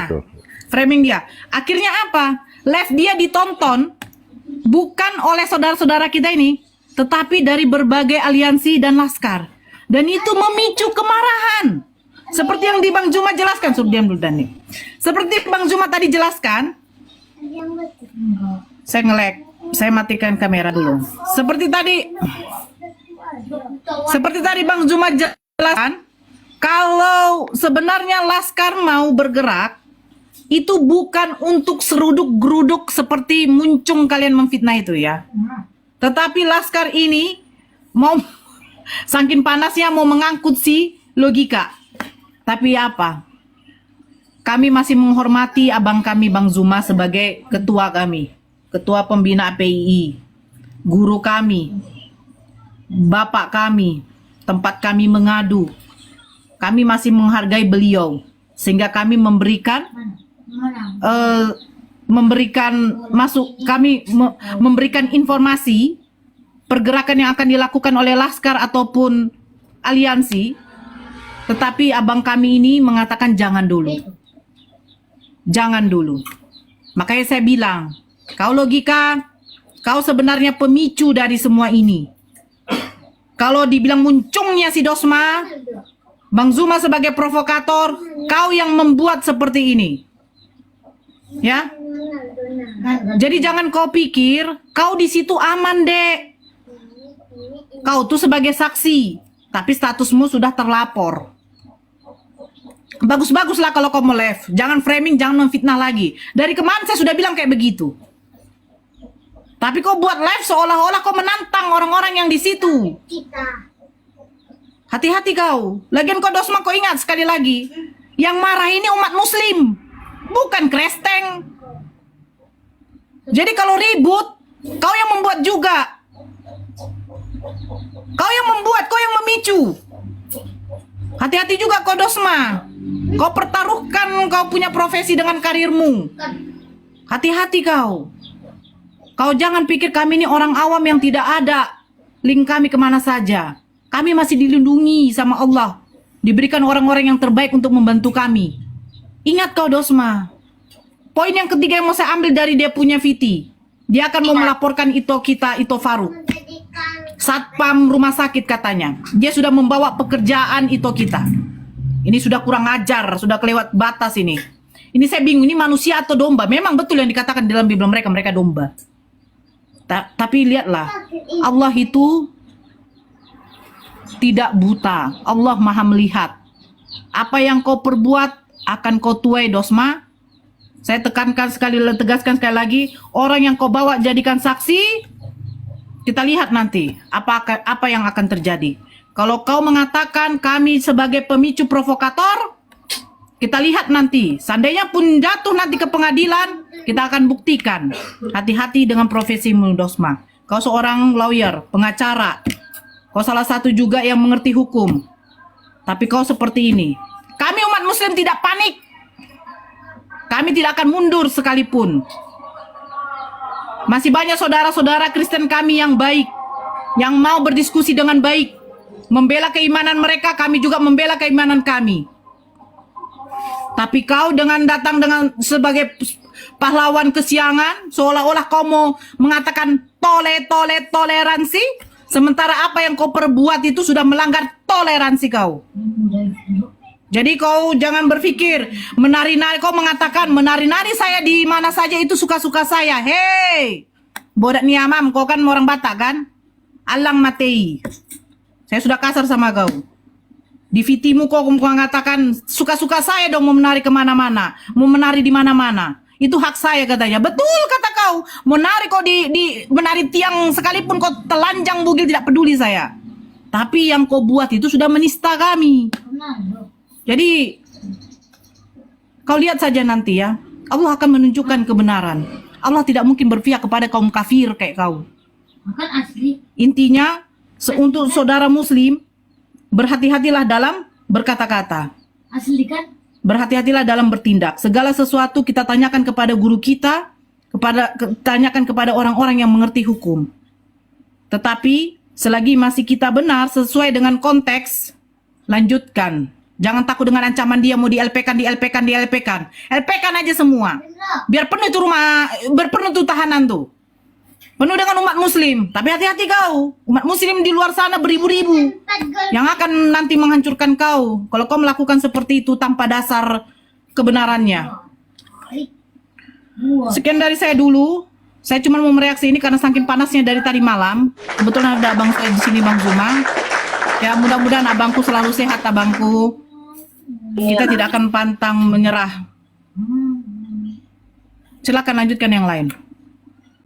Betul. Framing dia. Akhirnya apa? Live dia ditonton bukan oleh saudara-saudara kita ini, tetapi dari berbagai aliansi dan laskar. Dan itu memicu kemarahan. Seperti yang di Bang Zuma jelaskan, diam dulu Dani. Seperti Bang Zuma tadi jelaskan, saya nge-lag, saya matikan kamera dulu. Seperti tadi Bang Zuma jelaskan, kalau sebenarnya laskar mau bergerak, itu bukan untuk seruduk-geruduk seperti muncung kalian memfitnah itu ya. Tetapi laskar ini mau saking panasnya mau mengangkut si Logika. Tapi apa? Kami masih menghormati abang kami Bang Zuma sebagai ketua kami, ketua pembina PII, guru kami, bapak kami, tempat kami mengadu. Kami masih menghargai beliau sehingga kami memberikan memberikan informasi pergerakan yang akan dilakukan oleh laskar ataupun aliansi. Tetapi abang kami ini mengatakan jangan dulu. Jangan dulu. Makanya saya bilang, kau Logika, kau sebenarnya pemicu dari semua ini. Kalau dibilang muncungnya si Dosma, Bang Zuma sebagai provokator, kau yang membuat seperti ini. Ya. Jadi jangan kau pikir kau di situ aman, Dek. Kau tuh sebagai saksi, tapi statusmu sudah terlapor. Bagus-baguslah kalau kau mau live. Jangan framing, jangan memfitnah lagi. Dari kemarin saya sudah bilang kayak begitu. Tapi kau buat live seolah-olah kau menantang orang-orang yang di situ. Hati-hati kau. Lagian kau Dosma, kau ingat sekali lagi, yang marah ini umat muslim, bukan Kristen. Jadi kalau ribut, kau yang membuat juga. Kau yang membuat, kau yang memicu. Hati-hati juga kau Dosma. Kau pertaruhkan kau punya profesi dengan karirmu. Hati-hati kau. Kau jangan pikir kami ini orang awam yang tidak ada link kami kemana saja. Kami masih dilindungi sama Allah. Diberikan orang-orang yang terbaik untuk membantu kami. Ingat kau Dosma. Poin yang ketiga yang mau saya ambil dari dia punya Viti. Dia akan mau melaporkan Ito Faruk. Satpam rumah sakit katanya. Dia sudah membawa pekerjaan Ito kita. Ini sudah kurang ajar, sudah kelewat batas ini. Ini saya bingung, ini manusia atau domba? Memang betul yang dikatakan dalam Bible mereka domba. Tapi lihatlah, Allah itu tidak buta. Allah maha melihat. Apa yang kau perbuat akan kau tuai Dosma. Saya tegaskan sekali lagi, orang yang kau bawa jadikan saksi, kita lihat nanti apa yang akan terjadi. Kalau kau mengatakan kami sebagai pemicu provokator, kita lihat nanti. Seandainya pun jatuh nanti ke pengadilan, kita akan buktikan. Hati-hati dengan profesimu Dosma. Kau seorang lawyer, pengacara. Kau salah satu juga yang mengerti hukum. Tapi kau seperti ini. Kami umat muslim tidak panik. Kami tidak akan mundur sekalipun. Masih banyak saudara-saudara Kristen kami yang baik, yang mau berdiskusi dengan baik, membela keimanan mereka, kami juga membela keimanan kami. Tapi kau dengan datang dengan sebagai pahlawan kesiangan, seolah-olah kau mau mengatakan toleransi, sementara apa yang kau perbuat itu sudah melanggar toleransi kau. Jadi kau jangan berpikir menari-nari, kau mengatakan menari-nari saya di mana saja itu suka-suka saya. Hei, bodak niamam, kau kan orang Batak kan? Alang matei. Saya sudah kasar sama kau. Di vitimu kau mengatakan suka-suka saya dong mau menari kemana-mana, mau menari di mana-mana. Itu hak saya katanya. Betul kata kau. Menari kau di menari tiang sekalipun kau telanjang bugil tidak peduli saya. Tapi yang kau buat itu sudah menista kami. Jadi kau lihat saja nanti ya. Allah akan menunjukkan kebenaran. Allah tidak mungkin berpihak kepada kaum kafir kayak kau. Intinya untuk saudara muslim, berhati-hatilah dalam berkata-kata. Asli kan? Berhati-hatilah dalam bertindak. Segala sesuatu kita tanyakan kepada guru kita, tanyakan kepada orang-orang yang mengerti hukum. Tetapi selagi masih kita benar sesuai dengan konteks, lanjutkan. Jangan takut dengan ancaman dia mau di-LP-kan. LP-kan aja semua. Biar penuh itu rumah, berpenuh tuh tahanan tuh. Penuh dengan umat muslim. Tapi hati-hati kau. Umat muslim di luar sana beribu-ribu yang akan nanti menghancurkan kau kalau kau melakukan seperti itu tanpa dasar kebenarannya. Sekian dari saya dulu. Saya cuma mau mereaksi ini karena saking panasnya dari tadi malam. Kebetulan ada abang saya di sini, Bang Zuma. Ya mudah-mudahan abangku selalu sehat, abangku. Kita tidak akan pantang menyerah. Silakan lanjutkan yang lain.